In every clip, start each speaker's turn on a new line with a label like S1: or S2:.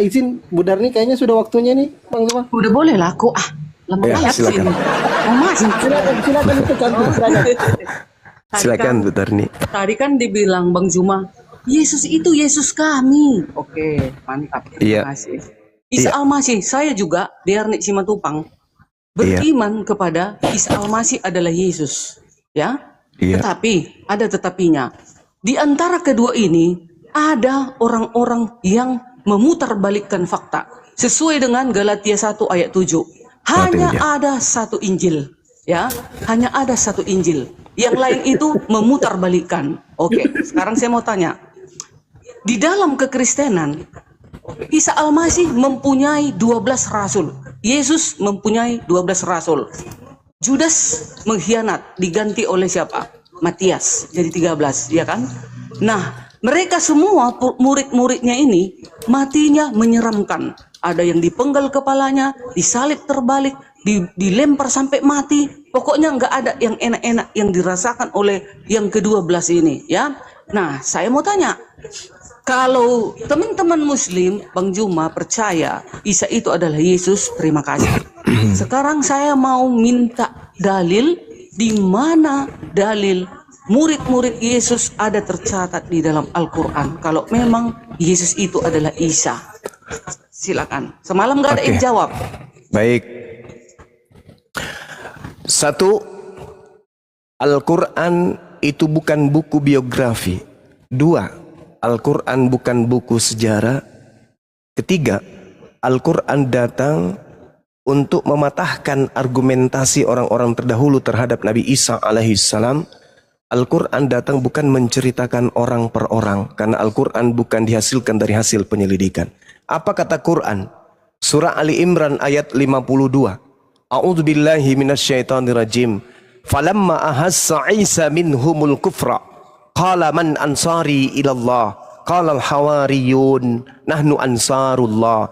S1: izin Bu Darni, kayaknya sudah waktunya nih Bang Zuma.
S2: Udah boleh lah aku. Lama
S3: Ya,
S2: banget
S3: silakan.
S2: sini. Oh, masih.
S1: Silakan itu cantik saja.
S3: Silakan Bu Tarni.
S2: Tadi kan dibilang Bang Zuma, Yesus itu Yesus kami. Oke, mantap.
S3: Iya.
S2: Terima kasih. Isa
S3: Iya.
S2: Almasih, saya juga di Arnik Simatupang beriman kepada Isa Almasih adalah Yesus. Ya.
S3: Iya.
S2: Tetapi ada tetapinya. Di antara kedua ini ada orang-orang yang memutarbalikkan fakta sesuai dengan Galatia 1 ayat 7. Hanya
S3: Galatia.
S2: ada satu Injil, ya. Hanya ada satu Injil. Yang lain itu memutarbalikkan. Oke, sekarang saya mau tanya. Di dalam kekristenan, Isa Almasih mempunyai 12 rasul. Yesus mempunyai 12 rasul. Judas mengkhianat, diganti oleh siapa? Matias, jadi 13, ya kan? Nah, mereka semua murid-muridnya ini matinya menyeramkan. Ada yang dipenggal kepalanya, disalib terbalik, dilempar sampai mati. Pokoknya nggak ada yang enak-enak yang dirasakan oleh yang ke-12 ini, ya. Nah, saya mau tanya, kalau teman-teman Muslim, Bang Juma percaya Isa itu adalah Yesus, terima kasih. Sekarang saya mau minta dalil, di mana dalil murid-murid Yesus ada tercatat di dalam Al-Quran. Kalau memang Yesus itu adalah Isa. Silakan. Semalam nggak ada yang jawab.
S3: Baik. Satu, Al-Quran itu bukan buku biografi. Dua, Al-Quran bukan buku sejarah. Ketiga, Al-Quran datang untuk mematahkan argumentasi orang-orang terdahulu terhadap Nabi Isa alaihissalam. Al-Quran datang bukan menceritakan orang per orang, karena Al-Quran bukan dihasilkan dari hasil penyelidikan. Apa kata Quran? Surah Ali Imran ayat 52. A'udzubillahi minasyaitonirrajim. Falamma ahassa Isa minhumul kufra qala man ansari ilallah qala al-hawariyun nahnu ansarullah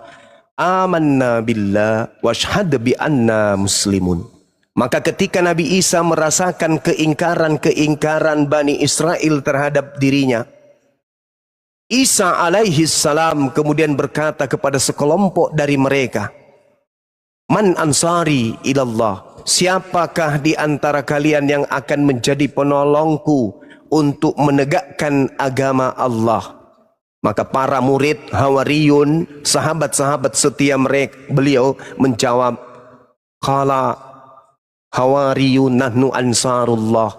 S3: amanna billah washhad bi anna muslimun. Maka ketika Nabi Isa merasakan keingkaran Bani Israel terhadap dirinya, Isa alaihi salam kemudian berkata kepada sekelompok dari mereka, Man ansari ilallah, siapakah di antara kalian yang akan menjadi penolongku untuk menegakkan agama Allah? Maka para murid Hawariyun, sahabat-sahabat setia beliau menjawab, Qala Hawariyun nahnu ansarullah.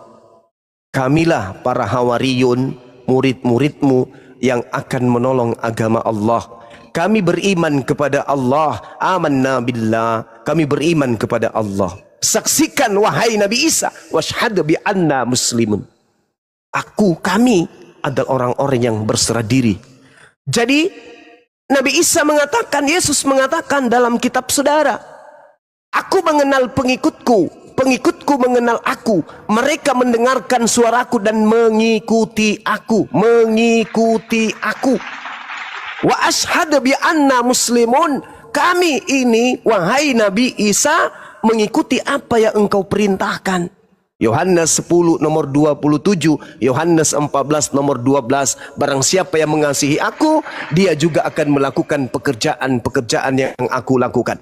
S3: Kamilah para Hawariyun, murid-muridmu yang akan menolong agama Allah. Kami beriman kepada Allah. Amanna billah. Kami beriman kepada Allah. Saksikan wahai Nabi Isa, washhad bi anna muslimun. Kami adalah orang-orang yang berserah diri. Jadi Nabi Isa mengatakan, Yesus mengatakan dalam kitab saudara, aku mengenal pengikutku, pengikutku mengenal aku, mereka mendengarkan suaraku dan mengikuti aku, wa ashhadu bi anna muslimun. Kami ini wahai Nabi Isa mengikuti apa yang engkau perintahkan. Yohanes 10 nomor 27, Yohanes 14 nomor 12, barang siapa yang mengasihi aku, dia juga akan melakukan pekerjaan-pekerjaan yang aku lakukan.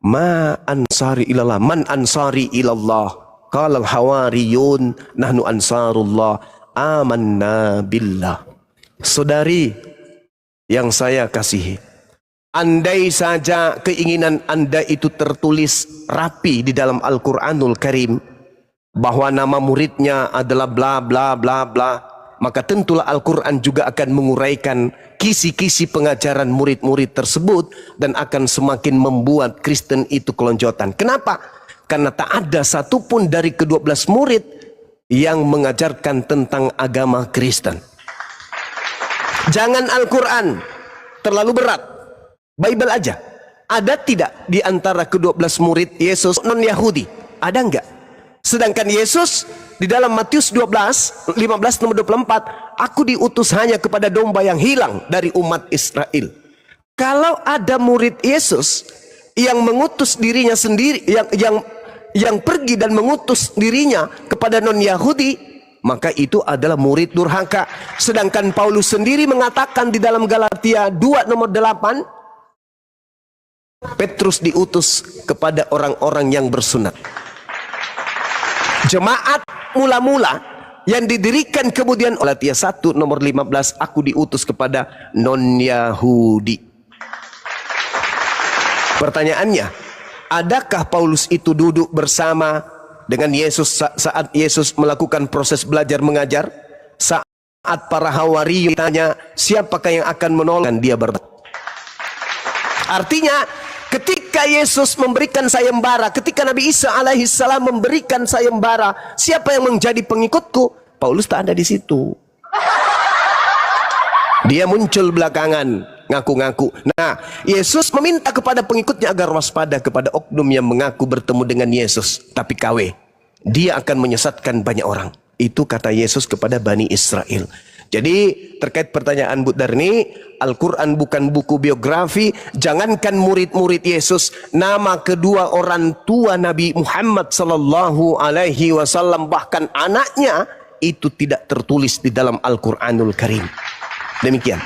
S3: Ma ansari ilallah, man ansari ilallah, qala al-hawariyun nahnu ansarullah, amanna billah. Saudari yang saya kasihi, andai saja keinginan Anda itu tertulis rapi di dalam Al-Quranul Karim, bahwa nama muridnya adalah bla bla bla bla, maka tentulah Al-Quran juga akan menguraikan kisi-kisi pengajaran murid-murid tersebut dan akan semakin membuat Kristen itu kelonjotan. Kenapa? Karena tak ada satupun dari ke-12 murid yang mengajarkan tentang agama Kristen. Jangan Al-Quran, terlalu berat. Bible aja. Ada tidak di antara ke-12 murid Yesus non-Yahudi? Ada enggak? Sedangkan Yesus di dalam Matius 12, 15 nomor 24, aku diutus hanya kepada domba yang hilang dari umat Israel. Kalau ada murid Yesus yang mengutus dirinya sendiri, yang pergi dan mengutus dirinya kepada non-Yahudi, maka itu adalah murid durhaka. Sedangkan Paulus sendiri mengatakan di dalam Galatia 2 nomor 8, Petrus diutus kepada orang-orang yang bersunat. Jemaat mula-mula yang didirikan kemudian Galatia 1 nomor 15, aku diutus kepada non-Yahudi. Pertanyaannya, adakah Paulus itu duduk bersama dengan Yesus saat Yesus melakukan proses belajar mengajar? Saat para hawari tanya, siapakah yang akan menolong? Dia berkata. Artinya, ketika Yesus memberikan sayembara, ketika Nabi Isa alaihissalam memberikan sayembara, siapa yang menjadi pengikutku? Paulus tak ada di situ. Dia muncul belakangan, ngaku-ngaku. Nah, Yesus meminta kepada pengikutnya agar waspada kepada oknum yang mengaku bertemu dengan Yesus, tapi KW. Dia akan menyesatkan banyak orang. Itu kata Yesus kepada Bani Israel. Jadi terkait pertanyaan Bu Darni, Al-Quran bukan buku biografi. Jangankan murid-murid Yesus, nama kedua orang tua Nabi Muhammad sallallahu alaihi wasallam, bahkan anaknya, itu tidak tertulis di dalam Al-Quranul Karim. Demikian.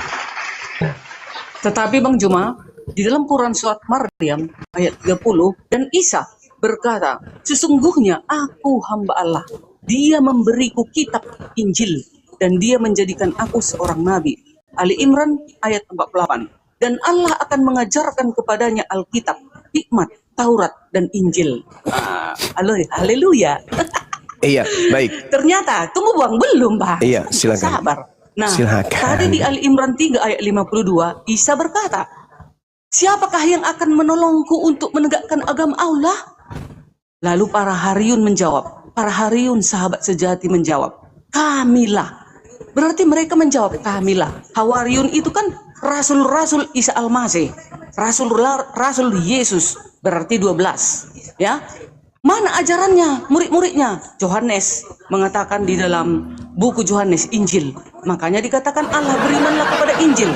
S2: Tetapi Bang Juma, di dalam Quran surat Maryam ayat 30, dan Isa berkata, sesungguhnya aku hamba Allah, dia memberiku kitab Injil, dan dia menjadikan aku seorang nabi. Ali Imran ayat 48. Dan Allah akan mengajarkan kepadanya Alkitab, hikmat, Taurat, dan Injil. Haleluya.
S3: Iya, baik.
S2: Ternyata, tunggu Bang, belum Bang.
S3: Iya, silakan.
S2: Sabar. Nah,
S3: Silakan.
S2: tadi di Ali Imran 3 ayat 52, Isa berkata, siapakah yang akan menolongku untuk menegakkan agama Allah? Lalu para Hariyun menjawab, para Hariyun sahabat sejati menjawab, kamilah. Berarti mereka menjawab, kamilah. Hawariyun itu kan Rasul-Rasul Isa Al-Masih, Rasul Yesus, berarti 12. Ya, mana ajarannya, murid-muridnya? Yohanes mengatakan di dalam buku Yohanes, Injil. Makanya dikatakan Allah berimanlah kepada Injil.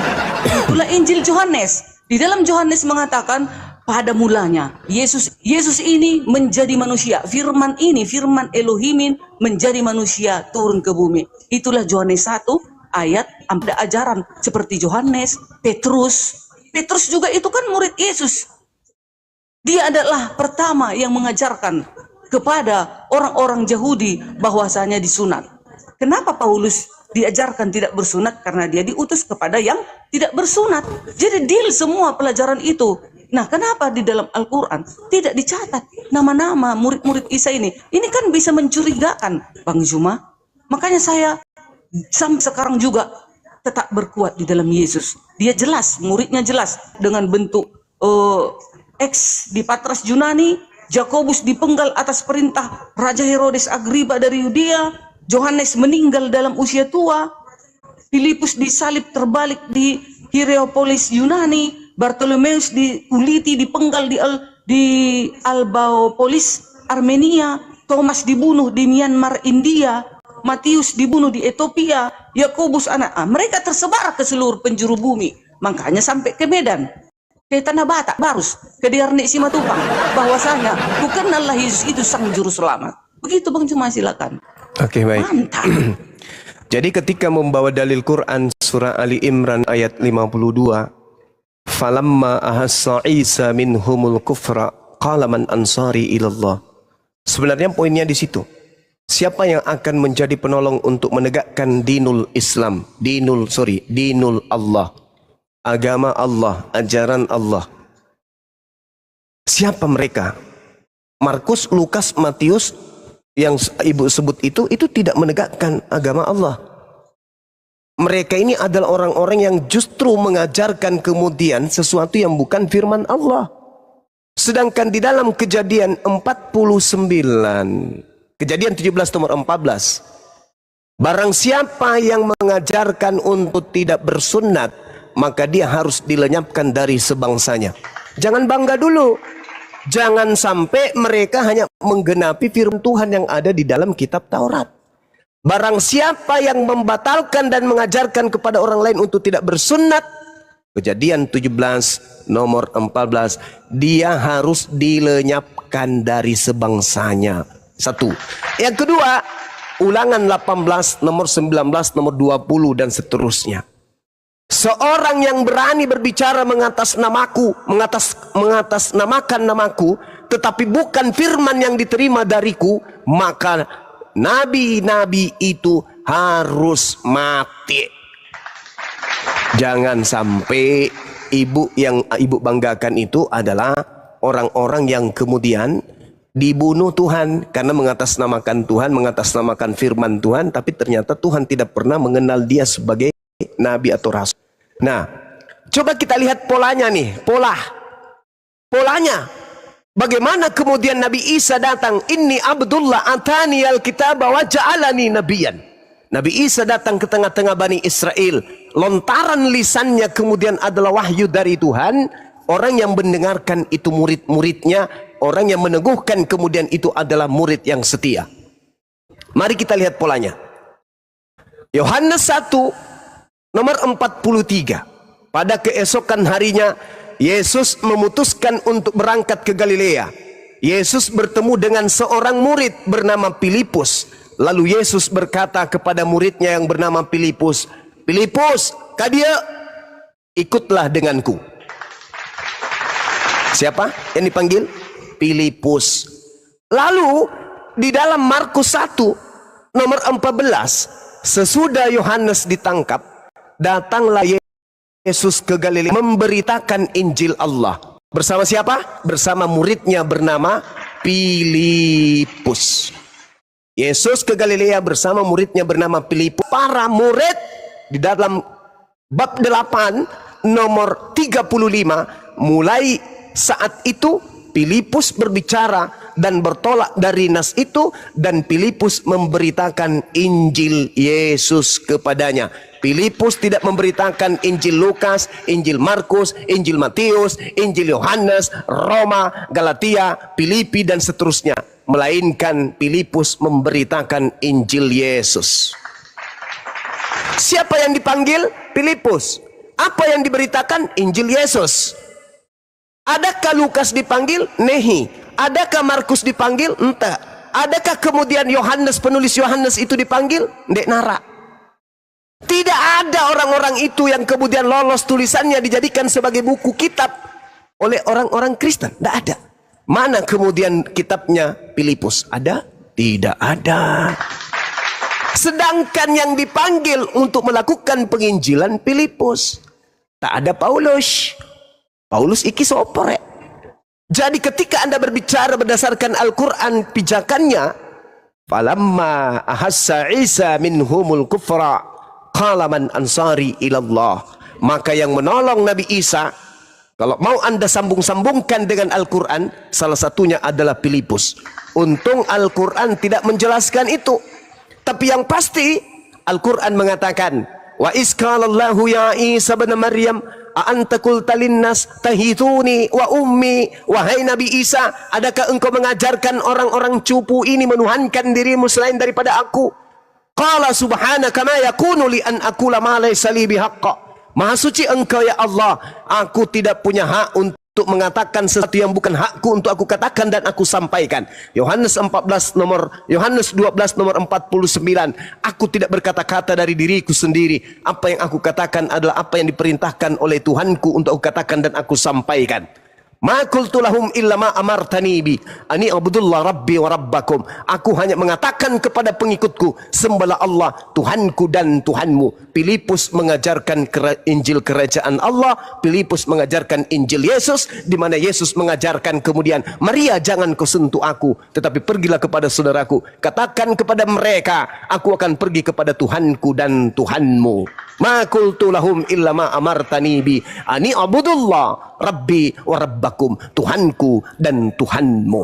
S2: Itulah Injil Yohanes. Di dalam Yohanes mengatakan pada mulanya Yesus ini menjadi manusia. Firman ini, firman Elohimin menjadi manusia turun ke bumi. Itulah Yohanes 1 ayat, ada ajaran seperti Yohanes, Petrus. Petrus juga itu kan murid Yesus. Dia adalah pertama yang mengajarkan kepada orang-orang Yahudi bahwasanya disunat. Kenapa Paulus diajarkan tidak bersunat? Karena dia diutus kepada yang tidak bersunat. Jadi deal semua pelajaran itu. Nah, kenapa di dalam Al-Quran tidak dicatat nama-nama murid-murid Isa ini? Ini kan bisa mencurigakan, Bang Zuma. Makanya saya sampai sekarang juga tetap berkuat di dalam Yesus. Dia jelas, muridnya jelas dengan bentuk X di Patras Yunani, Yakobus dipenggal atas perintah Raja Herodes Agripa dari Yudea, Yohanes meninggal dalam usia tua, Filipus disalib terbalik di Hierapolis Yunani, Bartolomeus dikuliti dipenggal di Albaopolis Armenia, Thomas dibunuh di Myanmar India, Matius dibunuh di Ethiopia, Yakobus anak mereka tersebar ke seluruh penjuru bumi, makanya sampai ke Medan, ke Tanah Batak, Barus, ke Diarnik Simatupang, bahwasanya bukanlah Yesus itu sang juru selamat. Begitu Bang Cuma, silakan.
S3: Oke, baik.
S2: Mantap.
S3: Jadi ketika membawa dalil Quran surah Ali Imran ayat 52, falamma ahassa Isa minhumul kufra qala man ansari ilallah. Sebenarnya poinnya di situ. Siapa yang akan menjadi penolong untuk menegakkan dinul Islam, dinul Allah, agama Allah, ajaran Allah. Siapa mereka? Markus, Lukas, Matius yang ibu sebut itu tidak menegakkan agama Allah. Mereka ini adalah orang-orang yang justru mengajarkan kemudian sesuatu yang bukan firman Allah. Sedangkan di dalam Kejadian 49, Kejadian 17 nomor 14, barang siapa yang mengajarkan untuk tidak bersunat, maka dia harus dilenyapkan dari sebangsanya. Jangan bangga dulu. Jangan sampai mereka hanya menggenapi firman Tuhan yang ada di dalam kitab Taurat. Barang siapa yang membatalkan dan mengajarkan kepada orang lain untuk tidak bersunat, Kejadian 17 nomor 14, dia harus dilenyapkan dari sebangsanya. Satu. Yang kedua, Ulangan 18 nomor 19 nomor 20 dan seterusnya. Seorang yang berani berbicara mengatasnamakan namaku, tetapi bukan firman yang diterima dariku, maka nabi-nabi itu harus mati. Jangan sampai yang ibu banggakan itu adalah orang-orang yang kemudian dibunuh Tuhan karena mengatasnamakan Tuhan, mengatasnamakan firman Tuhan, tapi ternyata Tuhan tidak pernah mengenal dia sebagai nabi atau rasul. Nah, coba kita lihat polanya nih, polanya. Bagaimana kemudian Nabi Isa datang, inni Abdullah atani al-kitaba wa ja'alani nabiyan. Nabi Isa datang ke tengah-tengah Bani Israel, lontaran lisannya kemudian adalah wahyu dari Tuhan. Orang yang mendengarkan itu murid-muridnya, orang yang meneguhkan kemudian itu adalah murid yang setia. Mari kita lihat polanya. Yohanes 1 nomor 43. Pada keesokan harinya Yesus memutuskan untuk berangkat ke Galilea. Yesus bertemu dengan seorang murid bernama Filipus. Lalu Yesus berkata kepada muridnya yang bernama Filipus, "Filipus, kadia, ikutlah denganku." Siapa yang dipanggil? Filipus. Lalu di dalam Markus 1 nomor 14, sesudah Yohanes ditangkap, datanglah Yesus ke Galilea memberitakan Injil Allah. Bersama siapa? Bersama muridnya bernama Filipus. Yesus ke Galilea bersama muridnya bernama Filipus. Para murid di dalam bab 8 nomor 35, mulai saat itu Filipus berbicara dan bertolak dari nas itu, dan Filipus memberitakan Injil Yesus kepadanya. Filipus tidak memberitakan Injil Lukas, Injil Markus, Injil Matius, Injil Yohanes, Roma, Galatia, Filipi dan seterusnya, melainkan Filipus memberitakan Injil Yesus. Siapa yang dipanggil? Filipus. Apa yang diberitakan? Injil Yesus. Adakah Lukas dipanggil? Nehi. Adakah Markus dipanggil? Entah. Adakah kemudian Yohanes, penulis Yohanes itu dipanggil? Ndek nara. Tidak ada orang-orang itu yang kemudian lolos tulisannya dijadikan sebagai buku kitab oleh orang-orang Kristen. Tidak ada. Mana kemudian kitabnya Filipus? Ada? Tidak ada. Sedangkan yang dipanggil untuk melakukan penginjilan Filipus. Tak ada Paulus. Paulus iki sopore. Jadi ketika Anda berbicara berdasarkan Al-Quran pijakannya, falamma ahassa Isa minhumul kufra qala man ansari ilallah, maka yang menolong Nabi Isa, kalau mau Anda sambung-sambungkan dengan Al-Quran, salah satunya adalah Filipus. Untung Al-Quran tidak menjelaskan itu, tapi yang pasti Al-Quran mengatakan, wa iskalallahu ya Isa bin Maryam a'anta qulta linnas tahituni wa ummi, wahai Nabi Isa, adakah engkau mengajarkan orang-orang cupu ini menuhankan dirimu selain daripada aku? Qala subhanaka ma yakunu li an aqula ma laysa li bihaqqa. Maha suci engkau ya Allah, aku tidak punya hak untuk mengatakan sesuatu yang bukan hakku untuk aku katakan dan aku sampaikan. Yohanes 12 nomor 49. Aku tidak berkata-kata dari diriku sendiri. Apa yang aku katakan adalah apa yang diperintahkan oleh Tuhanku untuk aku katakan dan aku sampaikan. Ma qultu lahum illa ma amartani bi ani abudullah rabbi wa rabbakum. Aku hanya mengatakan kepada pengikutku, sembahlah Allah Tuhanku dan Tuhanmu. Filipus mengajarkan Injil kerajaan Allah, Filipus mengajarkan Injil Yesus, di mana Yesus mengajarkan kemudian, Maria jangan kau sentuh aku, tetapi pergilah kepada saudaraku, katakan kepada mereka, aku akan pergi kepada Tuhanku dan Tuhanmu. Ma qultu lahum illa ma amartani bi ani abudullah rabbi wa rabbakum, Tuhanku dan Tuhanmu.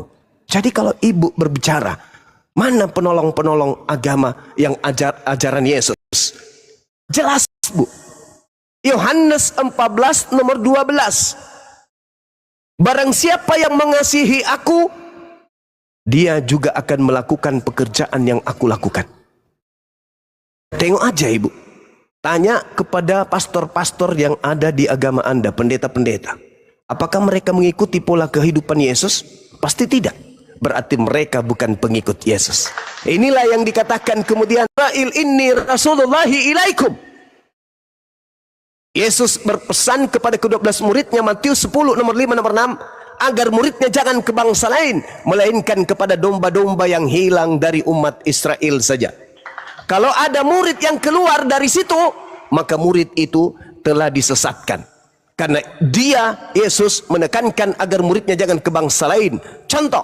S3: Jadi kalau ibu berbicara, mana penolong-penolong agama yang ajaran Yesus? Jelas bu. Yohanes 14 nomor 12. Barang siapa yang mengasihi aku, dia juga akan melakukan pekerjaan yang aku lakukan. Tengok aja ibu. Tanya kepada pastor-pastor yang ada di agama Anda, pendeta-pendeta. Apakah mereka mengikuti pola kehidupan Yesus? Pasti tidak. Berarti mereka bukan pengikut Yesus. Inilah yang dikatakan kemudian, Inni Rasulullahi ilaikum. Yesus berpesan kepada ke-12 muridnya, Matius 10 nomor 5 nomor 6, agar muridnya jangan ke bangsa lain, melainkan kepada domba-domba yang hilang dari umat Israel saja. Kalau ada murid yang keluar dari situ, maka murid itu telah disesatkan. Karena dia, Yesus, menekankan agar muridnya jangan ke bangsa lain. Contoh,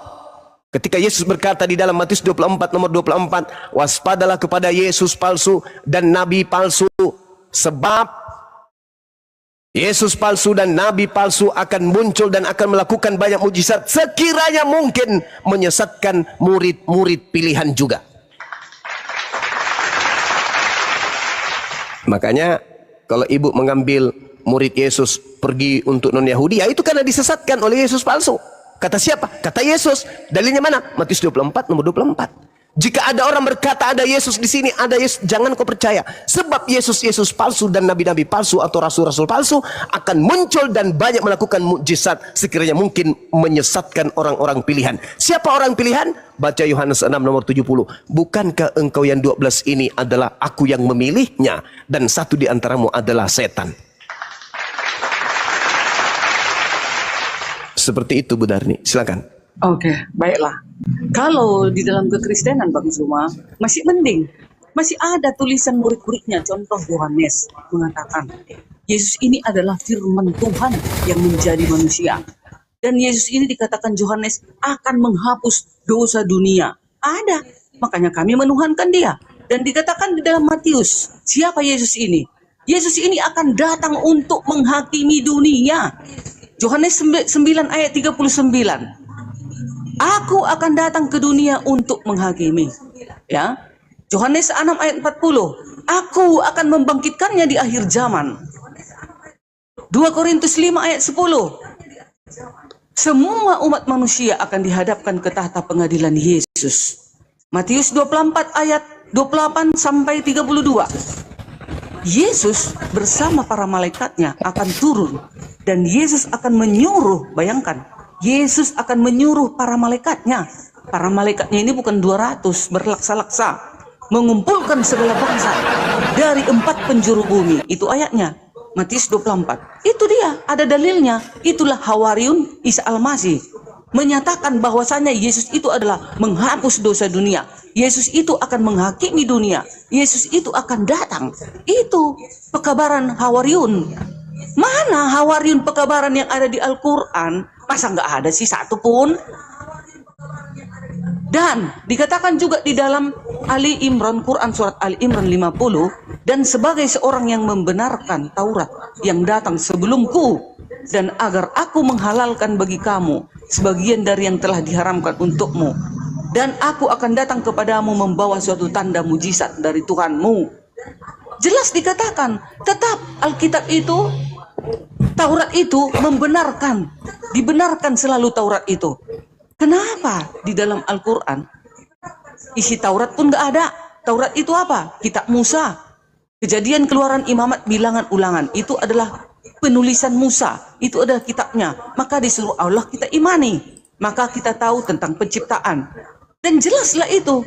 S3: ketika Yesus berkata di dalam Matius 24 nomor 24, waspadalah kepada Yesus palsu dan nabi palsu, sebab Yesus palsu dan nabi palsu akan muncul dan akan melakukan banyak mujizat, sekiranya mungkin menyesatkan murid-murid pilihan juga. Makanya kalau ibu mengambil murid Yesus pergi untuk non-Yahudi, ya itu karena disesatkan oleh Yesus palsu. Kata siapa? Kata Yesus. Dalilnya mana? Matius 24 nomor 24. Jika ada orang berkata ada Yesus di sini, ada Yesus, jangan kau percaya. Sebab Yesus palsu dan nabi-nabi palsu atau rasul-rasul palsu akan muncul dan banyak melakukan mukjizat, sekiranya mungkin menyesatkan orang-orang pilihan. Siapa orang pilihan? Baca Yohanes 6 nomor 70. Bukankah engkau yang 12 ini adalah aku yang memilihnya, dan satu di antaramu adalah setan. Seperti itu Bu Darni, silakan.
S2: Oke, baiklah. Kalau di dalam kekristenan Bang Zuma, masih mending. Masih ada tulisan murid-muridnya. Contoh Yohanes mengatakan, Yesus ini adalah firman Tuhan yang menjadi manusia. Dan Yesus ini dikatakan Yohanes akan menghapus dosa dunia. Ada, makanya kami menuhankan dia. Dan dikatakan di dalam Matius, siapa Yesus ini? Yesus ini akan datang untuk menghakimi dunia. Yohanes 9 ayat 39. Aku akan datang ke dunia untuk menghakimi. Ya. Yohanes 6 ayat 40. Aku akan membangkitkannya di akhir zaman. 2 Korintus 5 ayat 10. Semua umat manusia akan dihadapkan ke tahta pengadilan Yesus. Matius 24 ayat 28 sampai 32. Yesus bersama para malaikatnya akan turun dan Yesus akan menyuruh, bayangkan, Yesus akan menyuruh para malaikatnya. Para malaikatnya ini bukan 200 berlaksa-laksa, mengumpulkan segala bangsa dari 4 penjuru bumi. Itu ayatnya, Matius 24. Itu dia, ada dalilnya. Itulah Hawariun Isa Al-Masih, menyatakan bahwasanya Yesus itu adalah menghapus dosa dunia. Yesus itu akan menghakimi dunia. Yesus itu akan datang. Itu pekabaran Hawariun. Mana Hawariun pekabaran yang ada di Al-Quran? Masa nggak ada sih satu pun? Dan dikatakan juga di dalam Ali Imran, Quran surat Ali Imran 50, dan sebagai seorang yang membenarkan Taurat yang datang sebelumku, dan agar aku menghalalkan bagi kamu sebagian dari yang telah diharamkan untukmu, dan aku akan datang kepadamu membawa suatu tanda mujizat dari Tuhanmu. Jelas dikatakan, tetap Alkitab itu, Taurat itu membenarkan, dibenarkan selalu Taurat itu. Kenapa di dalam Al-Quran isi Taurat pun nggak ada? Taurat itu apa? Kitab Musa. Kejadian, Keluaran, Imamat, Bilangan, Ulangan itu adalah penulisan Musa. Itu adalah kitabnya. Maka disuruh Allah kita imani. Maka kita tahu tentang penciptaan. Dan jelaslah itu.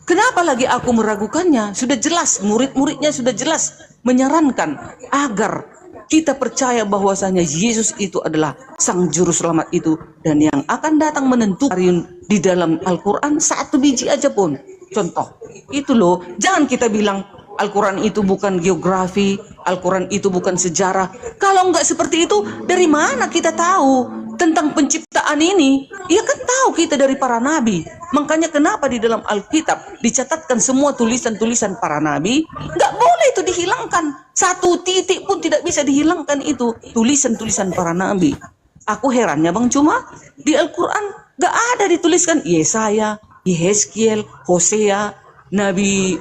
S2: Kenapa lagi aku meragukannya? Sudah jelas, murid-muridnya sudah jelas menyarankan agar kita percaya bahwasanya Yesus itu adalah sang juru selamat itu, dan yang akan datang menentukan di dalam Al-Quran satu biji aja pun. Contoh, itu loh, jangan kita bilang Al-Quran itu bukan geografi, Al-Quran itu bukan sejarah. Kalau enggak seperti itu, dari mana kita tahu tentang penciptaan ini? Ya kan tahu kita dari para nabi. Makanya kenapa di dalam Alkitab dicatatkan semua tulisan-tulisan para nabi? Enggak boleh itu dihilangkan. Satu titik pun tidak bisa dihilangkan itu tulisan-tulisan para nabi. Aku herannya Bang, cuma di Al-Quran enggak ada dituliskan Yesaya, Yehezkiel, Hosea, nabi,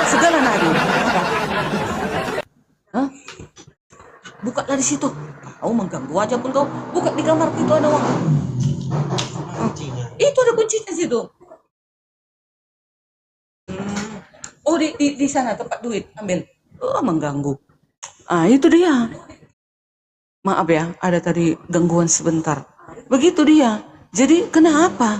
S2: segala nabi. Hah? Bukalah di situ. Kau mengganggu aja pun kau. Buka di kamar itu ada uang. Itu ada kuncinya situ. Oh di sana tempat duit ambil. Oh mengganggu. Ah itu dia. Maaf ya, ada tadi gangguan sebentar. Begitu dia. Jadi kenapa?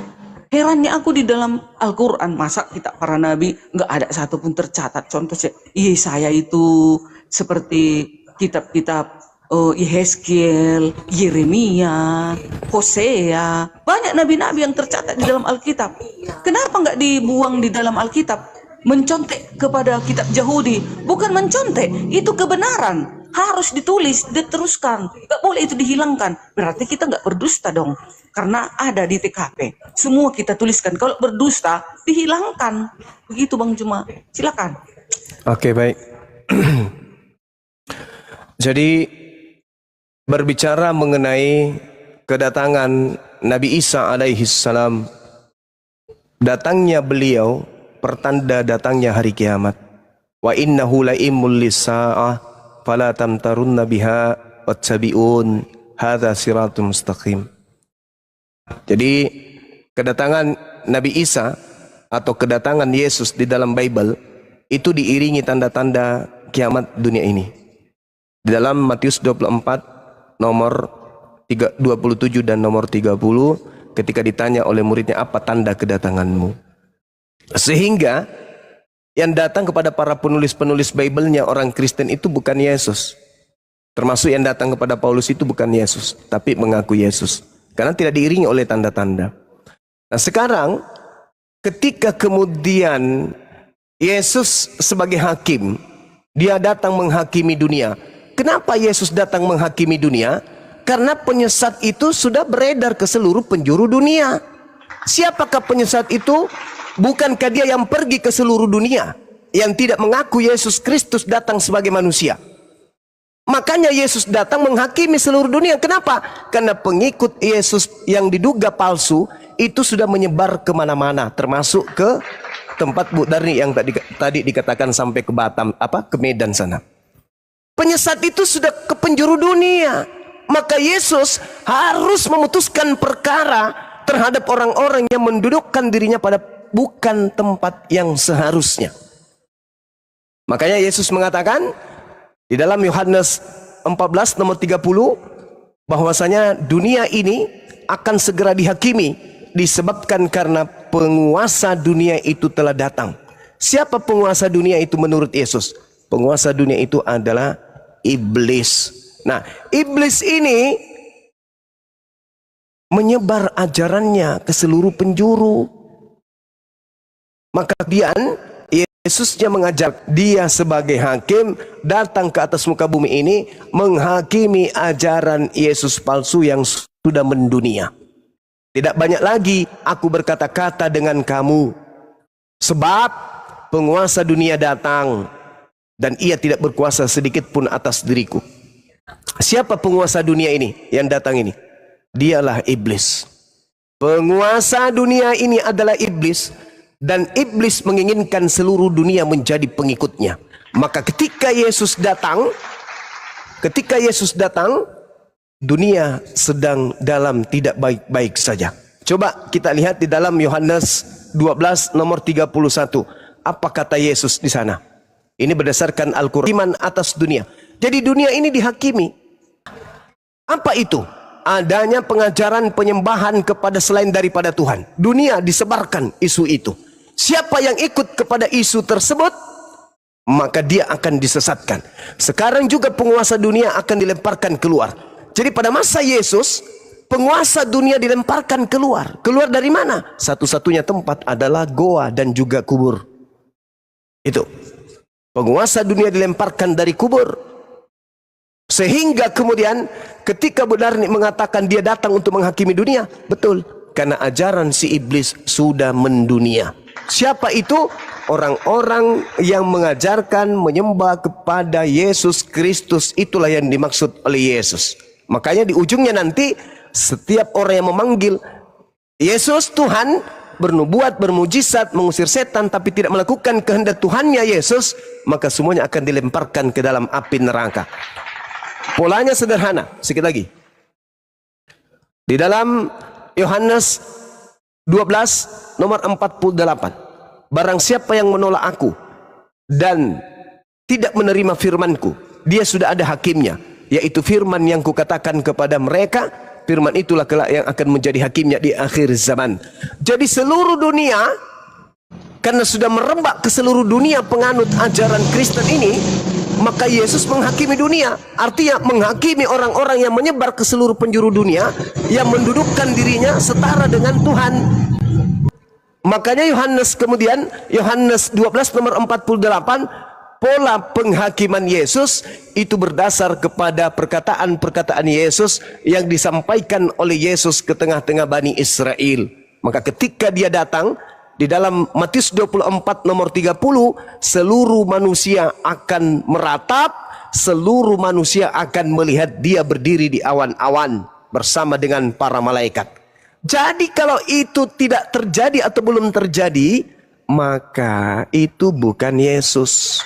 S2: Herannya aku di dalam Al-Quran, masa kita para nabi nggak ada satupun tercatat. Contoh Yesaya itu seperti kitab-kitab Yehezkiel, Yeremia, Hosea. Banyak nabi-nabi yang tercatat di dalam Alkitab. Kenapa nggak dibuang di dalam Alkitab? Mencontek kepada kitab Yahudi. Bukan mencontek, itu kebenaran. Harus ditulis, diteruskan. Nggak boleh itu dihilangkan. Berarti kita nggak berdusta dong. Karena ada di TKP. Semua kita tuliskan. Kalau berdusta, dihilangkan. Begitu Bang Juma. Silakan.
S3: Oke, baik. Jadi berbicara mengenai kedatangan Nabi Isa alaihi salam, datangnya beliau pertanda datangnya hari kiamat. Wa innahu la'immul lisa'ah fala tamtarunna biha wattabi'un hadza siratul mustaqim. Jadi kedatangan Nabi Isa atau kedatangan Yesus di dalam Bible itu diiringi tanda-tanda kiamat dunia ini. Di dalam Matius 24 nomor 27 dan nomor 30 ketika ditanya oleh muridnya, apa tanda kedatanganmu? Sehingga yang datang kepada para penulis-penulis Bible-nya orang Kristen itu bukan Yesus. Termasuk yang datang kepada Paulus itu bukan Yesus, tapi mengaku Yesus. Karena tidak diiringi oleh tanda-tanda. Nah sekarang ketika kemudian Yesus sebagai hakim, dia datang menghakimi dunia. Kenapa Yesus datang menghakimi dunia? Karena penyesat itu sudah beredar ke seluruh penjuru dunia. Siapakah penyesat itu? Bukankah dia yang pergi ke seluruh dunia, yang tidak mengaku Yesus Kristus datang sebagai manusia? Makanya Yesus datang menghakimi seluruh dunia. Kenapa? Karena pengikut Yesus yang diduga palsu itu sudah menyebar kemana-mana, termasuk ke tempat Bu Darni yang tadi dikatakan sampai ke Batam, ke Medan sana. Penyesat itu sudah ke penjuru dunia. Maka Yesus harus memutuskan perkara terhadap orang-orang yang mendudukkan dirinya pada bukan tempat yang seharusnya. Makanya Yesus mengatakan di dalam Yohanes 14 nomor 30 bahwasanya dunia ini akan segera dihakimi disebabkan karena penguasa dunia itu telah datang. Siapa penguasa dunia itu menurut Yesus? Penguasa dunia itu adalah iblis. Nah, iblis ini menyebar ajarannya ke seluruh penjuru. Maka kemudian Yesusnya mengajar dia sebagai hakim datang ke atas muka bumi ini menghakimi ajaran Yesus palsu yang sudah mendunia. Tidak banyak lagi aku berkata-kata dengan kamu, sebab penguasa dunia datang dan ia tidak berkuasa sedikit pun atas diriku. Siapa penguasa dunia ini yang datang ini? Dialah iblis. Penguasa dunia ini adalah iblis. Dan iblis menginginkan seluruh dunia menjadi pengikutnya. Maka ketika Yesus datang, dunia sedang dalam tidak baik-baik saja. Coba kita lihat di dalam Yohanes 12 nomor 31. Apa kata Yesus di sana? Ini berdasarkan Al-Quran atas dunia. Jadi dunia ini dihakimi. Apa itu? Adanya pengajaran penyembahan kepada selain daripada Tuhan. Dunia disebarkan isu itu. Siapa yang ikut kepada isu tersebut, maka dia akan disesatkan. Sekarang juga penguasa dunia akan dilemparkan keluar. Jadi pada masa Yesus, penguasa dunia dilemparkan keluar. Keluar dari mana? Satu-satunya tempat adalah goa dan juga kubur. Itu. Penguasa dunia dilemparkan dari kubur. Sehingga kemudian ketika Bu Darni mengatakan dia datang untuk menghakimi dunia, betul. Karena ajaran si iblis sudah mendunia. Siapa itu? Orang-orang yang mengajarkan menyembah kepada Yesus Kristus. Itulah yang dimaksud oleh Yesus. Makanya di ujungnya nanti setiap orang yang memanggil Yesus Tuhan, bernubuat, bermujizat, mengusir setan tapi tidak melakukan kehendak Tuhannya Yesus, maka semuanya akan dilemparkan ke dalam api neraka. Polanya sederhana. Sedikit lagi. Di dalam Yohanes 12 nomor 48. Barang siapa yang menolak aku dan tidak menerima firmanku, dia sudah ada hakimnya, yaitu firman yang kukatakan kepada mereka, Firman itulah kelak yang akan menjadi hakimnya di akhir zaman. Jadi seluruh dunia, karena sudah merembak ke seluruh dunia penganut ajaran Kristen ini, maka Yesus menghakimi dunia. Artinya menghakimi orang-orang yang menyebar ke seluruh penjuru dunia, yang mendudukkan dirinya setara dengan Tuhan. Makanya Yohanes 12 nomor 48, pola penghakiman Yesus itu berdasar kepada perkataan-perkataan Yesus yang disampaikan oleh Yesus ke tengah-tengah Bani Israel. Maka ketika dia datang, di dalam Matius 24 nomor 30, seluruh manusia akan meratap, seluruh manusia akan melihat dia berdiri di awan-awan bersama dengan para malaikat. Jadi kalau itu tidak terjadi atau belum terjadi, maka itu bukan Yesus.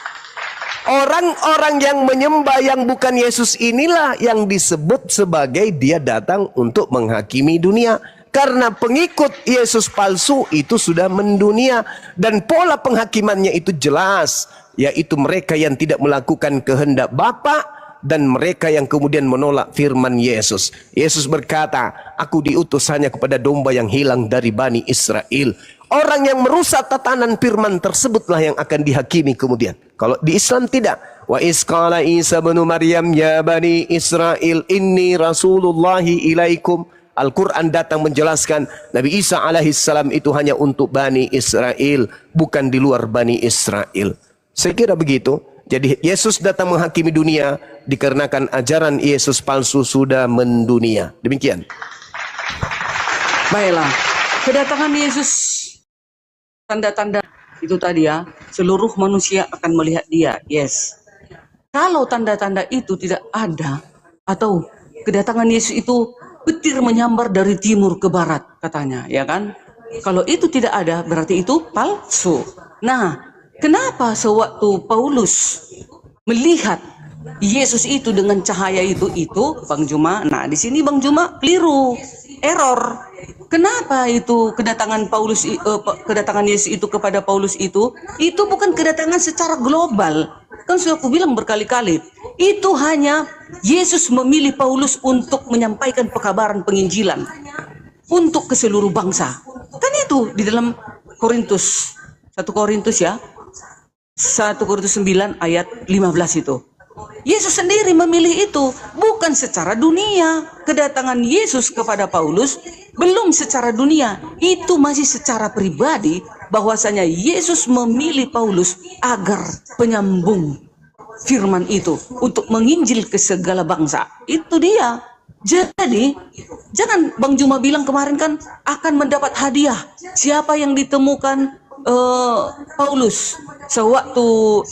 S3: Orang-orang yang menyembah yang bukan Yesus inilah yang disebut sebagai dia datang untuk menghakimi dunia. Karena pengikut Yesus palsu itu sudah mendunia. Dan pola penghakimannya itu jelas, yaitu mereka yang tidak melakukan kehendak Bapa dan mereka yang kemudian menolak firman Yesus. Yesus berkata, aku diutus hanya kepada domba yang hilang dari Bani Israel. Orang yang merusak tatanan firman tersebutlah yang akan dihakimi kemudian. Kalau di Islam tidak. Wa isqala Isa bin Maryam ya Bani Israel inni rasulullahi ilaikum. Al-Quran datang menjelaskan Nabi Isa alaihissalam itu hanya untuk Bani Israel, bukan di luar Bani Israel. Saya kira begitu. Jadi Yesus datang menghakimi dunia dikarenakan ajaran Yesus palsu sudah mendunia. Demikian.
S2: Baiklah, kedatangan Yesus, tanda-tanda itu tadi ya, seluruh manusia akan melihat dia. Yes. Kalau tanda-tanda itu tidak ada, atau kedatangan Yesus itu petir menyambar dari timur ke barat katanya, ya kan? Kalau itu tidak ada, berarti itu palsu. Nah, kenapa sewaktu Paulus melihat Yesus itu dengan cahaya itu Bang Juma? Nah, di sini Bang Juma keliru, error. Kenapa itu kedatangan kedatangan Yesus itu kepada Paulus itu bukan kedatangan secara global. Kan sudah aku bilang berkali-kali, itu hanya Yesus memilih Paulus untuk menyampaikan pekabaran penginjilan untuk ke seluruh bangsa. Kan itu di dalam Korintus 1 Korintus 9 ayat 15 itu. Yesus sendiri memilih itu, bukan secara dunia. Kedatangan Yesus kepada Paulus belum secara dunia, itu masih secara pribadi, bahwasanya Yesus memilih Paulus agar penyambung firman itu untuk menginjil ke segala bangsa. Itu dia. Jadi jangan Bang Juma bilang kemarin kan akan mendapat hadiah. Siapa yang ditemukan Paulus sewaktu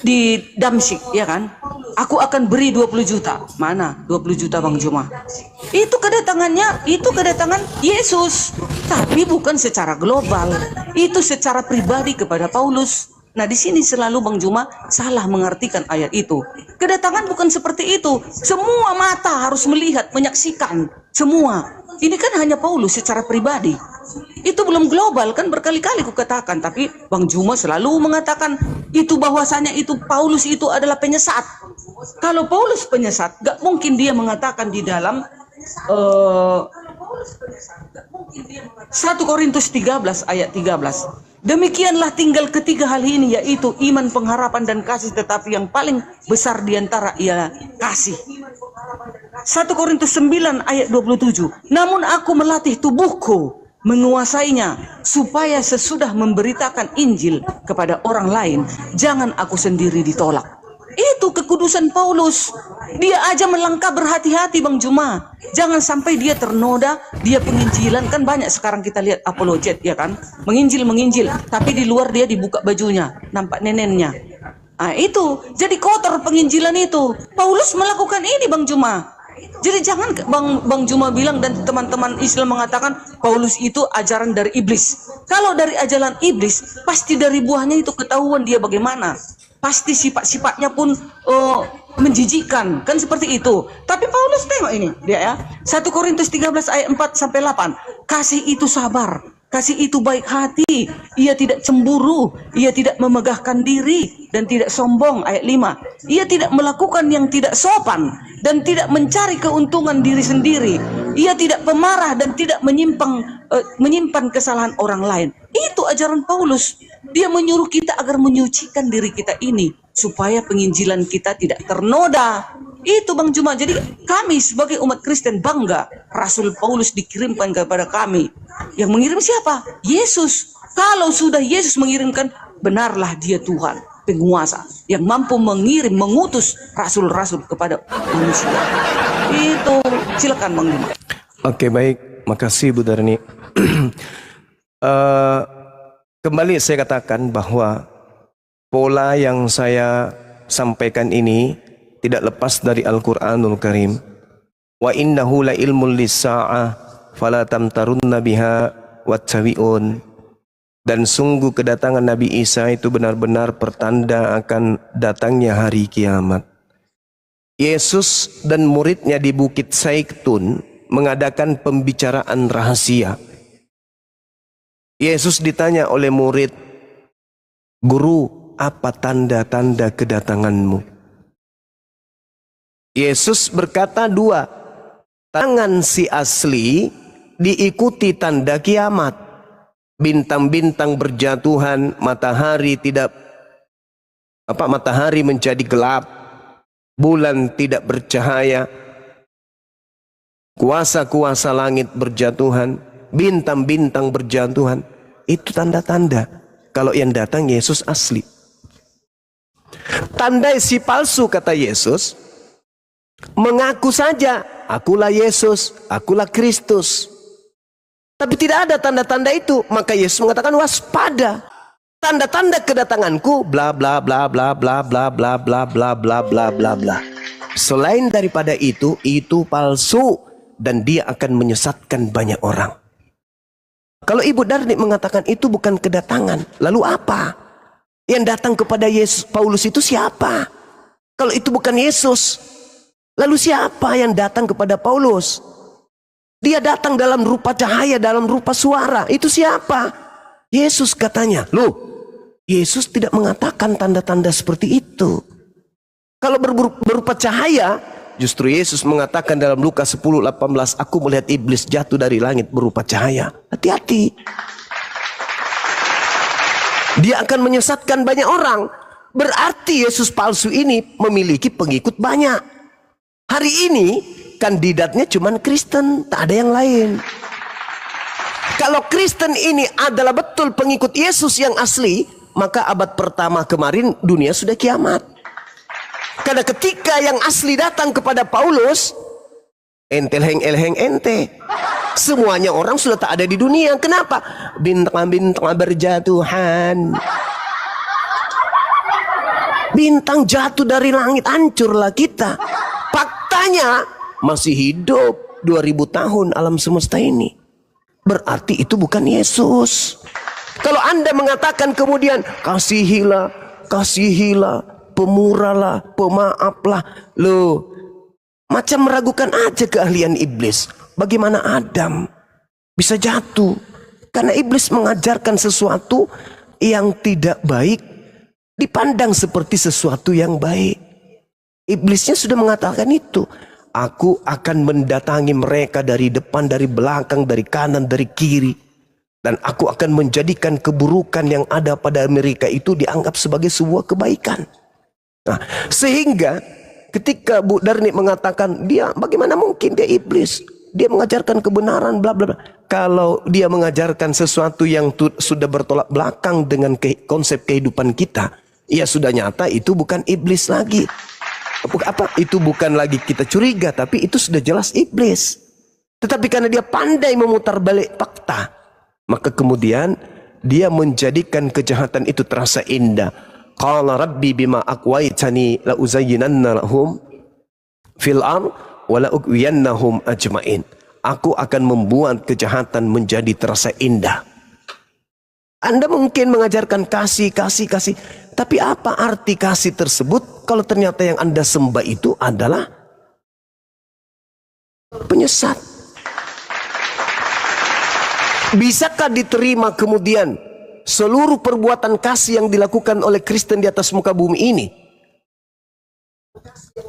S2: di Damsyik, ya kan? Aku akan beri 20 juta. Mana 20 juta Bang Juma? Itu kedatangannya, itu kedatangan Yesus, tapi bukan secara global. Itu secara pribadi kepada Paulus. Nah, di sini selalu Bang Juma salah mengartikan ayat itu. Kedatangan bukan seperti itu. Semua mata harus melihat, menyaksikan semua. Ini kan hanya Paulus secara pribadi. Itu belum global, kan berkali-kali ku katakan. Tapi Bang Juma selalu mengatakan itu, bahwasanya itu Paulus itu adalah penyesat. Kalau Paulus penyesat, gak mungkin dia mengatakan di dalam 1 Korintus 13 ayat 13. Demikianlah tinggal ketiga hal ini, yaitu iman, pengharapan, dan kasih. Tetapi yang paling besar diantara ialah kasih. 1 Korintus 9 ayat 27. Namun aku melatih tubuhku menguasainya, supaya sesudah memberitakan Injil kepada orang lain, jangan aku sendiri ditolak. Itu kekudusan Paulus. Dia aja melangkah berhati-hati Bang Juma. Jangan sampai dia ternoda, dia penginjilan. Kan banyak sekarang kita lihat apologet, ya kan? Menginjil, tapi di luar dia dibuka bajunya, nampak nenennya. Nah, itu. Jadi kotor penginjilan itu. Paulus melakukan ini Bang Juma. Jadi jangan Bang Juma bilang dan teman-teman Islam mengatakan Paulus itu ajaran dari iblis. Kalau dari ajaran iblis, pasti dari buahnya itu ketahuan dia bagaimana. Pasti sifat-sifatnya pun menjijikkan, kan seperti itu. Tapi Paulus tengok ini dia ya. 1 Korintus 13 ayat 4 sampai 8. Kasih itu sabar. Kasih itu baik hati, ia tidak cemburu, ia tidak memegahkan diri dan tidak sombong. Ayat 5, ia tidak melakukan yang tidak sopan dan tidak mencari keuntungan diri sendiri. Ia tidak pemarah dan tidak menyimpan kesalahan orang lain. Itu ajaran Paulus. Dia menyuruh kita agar menyucikan diri kita ini supaya penginjilan kita tidak ternoda. Itu Bang Juma. Jadi kami sebagai umat Kristen bangga Rasul Paulus dikirimkan kepada kami. Yang mengirim siapa? Yesus. Kalau sudah Yesus mengirimkan, benarlah dia Tuhan, penguasa yang mampu mengirim, mengutus rasul-rasul kepada manusia. Itu silakan Bang Juma.
S3: Oke, baik, makasih Bu Darni. Kembali saya katakan bahwa pola yang saya sampaikan ini tidak lepas dari Al-Quranul Karim. Wa innahu la ilmul lis-sa'ah fala tamtarunna biha wattabi'un. Dan sungguh kedatangan Nabi Isa itu benar-benar pertanda akan datangnya hari kiamat. Yesus dan muridnya di Bukit Zaitun mengadakan pembicaraan rahasia. Yesus ditanya oleh murid, "Guru, apa tanda-tanda kedatanganmu?" Yesus berkata dua, tangan si asli diikuti tanda kiamat. Bintang-bintang berjatuhan, matahari menjadi gelap, bulan tidak bercahaya, kuasa-kuasa langit berjatuhan, bintang-bintang berjatuhan. Itu tanda-tanda kalau yang datang Yesus asli. Tanda si palsu, kata Yesus, mengaku saja, akulah Yesus, akulah Kristus. Tapi tidak ada tanda-tanda itu. Maka Yesus mengatakan waspada. Tanda-tanda kedatanganku bla bla bla bla bla bla bla bla bla bla bla bla bla. Selain daripada itu palsu dan dia akan menyesatkan banyak orang. Kalau Ibu Darni mengatakan itu bukan kedatangan, lalu apa? Yang datang kepada Yesus Paulus itu siapa? Kalau itu bukan Yesus, lalu siapa yang datang kepada Paulus? Dia datang dalam rupa cahaya, dalam rupa suara. Itu siapa? Yesus katanya. Loh, Yesus tidak mengatakan tanda-tanda seperti itu. Kalau berupa cahaya, justru Yesus mengatakan dalam Lukas 10:18, aku melihat iblis jatuh dari langit berupa cahaya. Hati-hati. Dia akan menyesatkan banyak orang. Berarti Yesus palsu ini memiliki pengikut banyak. Hari ini kandidatnya cuma Kristen, tak ada yang lain. Kalau Kristen ini adalah betul pengikut Yesus yang asli, maka abad pertama kemarin dunia sudah kiamat. Karena ketika yang asli datang kepada Paulus, entel-heng-elheng ente. Semuanya orang sudah tak ada di dunia. Kenapa? Bintang-bintang berjatuhan. Bintang jatuh dari langit, hancurlah kita. Faktanya masih hidup 2000 tahun alam semesta ini. Berarti itu bukan Yesus. Kalau Anda mengatakan kemudian kasihilah, pemurahlah, pemaaflah, loh, macam meragukan aja keahlian iblis. Bagaimana Adam bisa jatuh? Karena iblis mengajarkan sesuatu yang tidak baik dipandang seperti sesuatu yang baik. Iblisnya sudah mengatakan itu. Aku akan mendatangi mereka dari depan, dari belakang, dari kanan, dari kiri. Dan aku akan menjadikan keburukan yang ada pada mereka itu dianggap sebagai sebuah kebaikan. Nah, sehingga ketika Bu Darni mengatakan dia, bagaimana mungkin dia iblis? Dia mengajarkan kebenaran, bla bla bla. Kalau dia mengajarkan sesuatu yang sudah bertolak belakang dengan konsep kehidupan kita, ya sudah nyata itu bukan iblis lagi. Itu bukan lagi kita curiga, tapi itu sudah jelas iblis. Tetapi karena dia pandai memutar balik fakta, maka kemudian dia menjadikan kejahatan itu terasa indah. Qala rabbi bima aqwaitani la uzayyinanna lahum fil ard wa la ughwiyannahum ajmain. Aku akan membuat kejahatan menjadi terasa indah. Anda mungkin mengajarkan kasih. Tapi apa arti kasih tersebut kalau ternyata yang Anda sembah itu adalah penyesat? Bisakah diterima kemudian seluruh perbuatan kasih yang dilakukan oleh Kristen di atas muka bumi ini?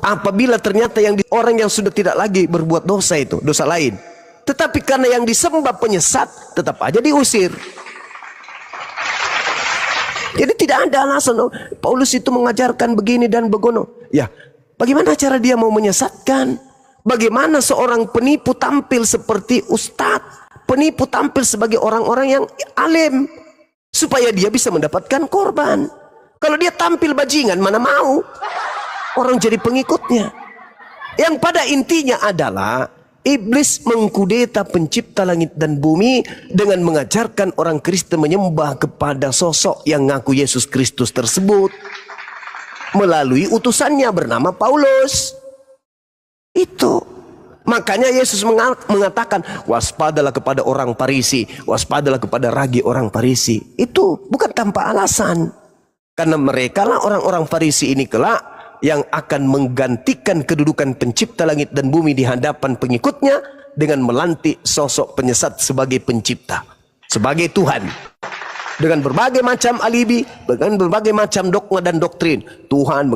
S3: Apabila ternyata orang yang sudah tidak lagi berbuat dosa itu, dosa lain. Tetapi karena yang disembah penyesat, tetap aja diusir. Jadi tidak ada alasan, oh, Paulus itu mengajarkan begini dan begono. Ya, bagaimana cara dia mau menyesatkan? Bagaimana seorang penipu tampil seperti ustadz? Penipu tampil sebagai orang-orang yang alim supaya dia bisa mendapatkan korban. Kalau dia tampil bajingan, mana mau orang jadi pengikutnya. Yang pada intinya adalah iblis mengkudeta pencipta langit dan bumi dengan mengajarkan orang Kristen menyembah kepada sosok yang ngaku Yesus Kristus tersebut melalui utusannya bernama Paulus. Itu makanya Yesus mengatakan, waspadalah kepada orang Farisi, waspadalah kepada ragi orang Farisi. Itu bukan tanpa alasan. Karena mereka lah orang-orang Farisi ini kelak yang akan menggantikan kedudukan pencipta langit dan bumi di hadapan pengikutnya dengan melantik sosok penyesat sebagai pencipta, sebagai Tuhan. Dengan berbagai macam alibi, dengan berbagai macam dogma dan doktrin. Tuhan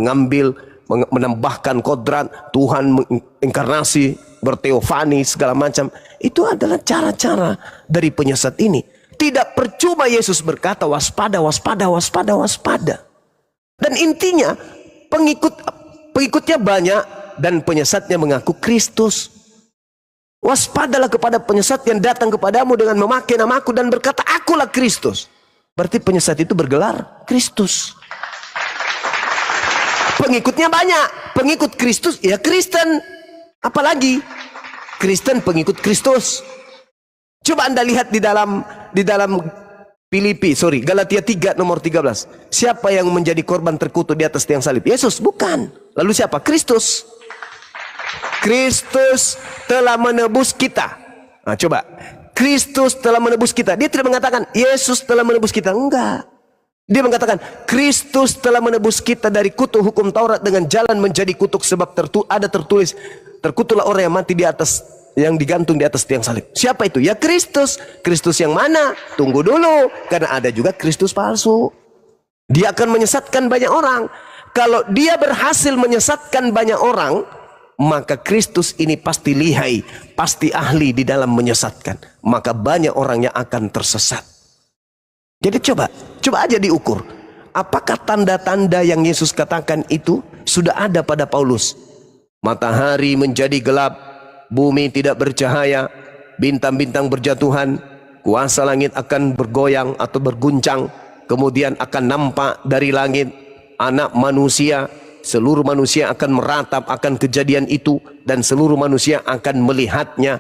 S3: menambahkan kodrat, Tuhan menginkarnasi, berteofani, segala macam. Itu adalah cara-cara dari penyesat ini. Tidak percuma Yesus berkata waspada, waspada, waspada, waspada. Dan intinya pengikutnya banyak dan penyesatnya mengaku Kristus. Waspadalah kepada penyesat yang datang kepadamu dengan memakai namaku dan berkata akulah Kristus. Berarti penyesat itu bergelar Kristus. Pengikutnya banyak, pengikut Kristus ya Kristen. Apalagi Kristen pengikut Kristus. Coba Anda lihat di dalam Galatia 3 nomor 13. Siapa yang menjadi korban terkutuk di atas tiang salib? Yesus, bukan. Lalu siapa? Kristus. Kristus telah menebus kita. Nah, coba. Kristus telah menebus kita. Dia tidak mengatakan Yesus telah menebus kita. Enggak. Dia mengatakan Kristus telah menebus kita dari kutuk hukum Taurat dengan jalan menjadi kutuk, sebab ada tertulis terkutuklah orang yang mati di atas, yang digantung di atas tiang salib. Siapa itu? Ya Kristus. Kristus yang mana? Tunggu dulu, karena ada juga Kristus palsu. Dia akan menyesatkan banyak orang. Kalau dia berhasil menyesatkan banyak orang, maka Kristus ini pasti lihai, pasti ahli di dalam menyesatkan. Maka banyak orang yang akan tersesat. Jadi coba aja diukur. Apakah tanda-tanda yang Yesus katakan itu sudah ada pada Paulus? Matahari menjadi gelap, bumi tidak bercahaya, bintang-bintang berjatuhan, kuasa langit akan bergoyang atau berguncang, kemudian akan nampak dari langit anak manusia, seluruh manusia akan meratap akan kejadian itu dan seluruh manusia akan melihatnya.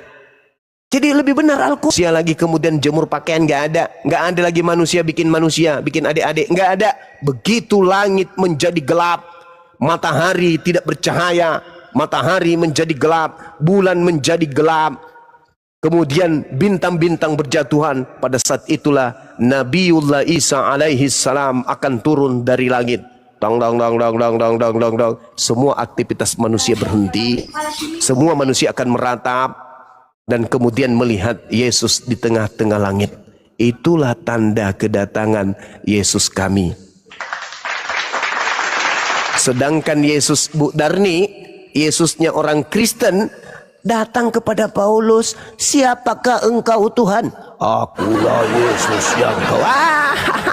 S3: Jadi lebih benar Al-Quran lagi, kemudian jemur pakaian nggak ada lagi manusia bikin adik-adik, nggak ada. Begitu langit menjadi gelap, matahari tidak bercahaya, matahari menjadi gelap, bulan menjadi gelap, kemudian bintang-bintang berjatuhan. Pada saat itulah Nabiullah Isa alaihi salam akan turun dari langit. Dong. Semua aktivitas manusia berhenti, semua manusia akan meratap dan kemudian melihat Yesus di tengah-tengah langit. Itulah tanda kedatangan Yesus kami. Sedangkan Yesus Bu Darni, Yesusnya orang Kristen, datang kepada Paulus, siapakah engkau Tuhan? Akulah Yesus yang kau.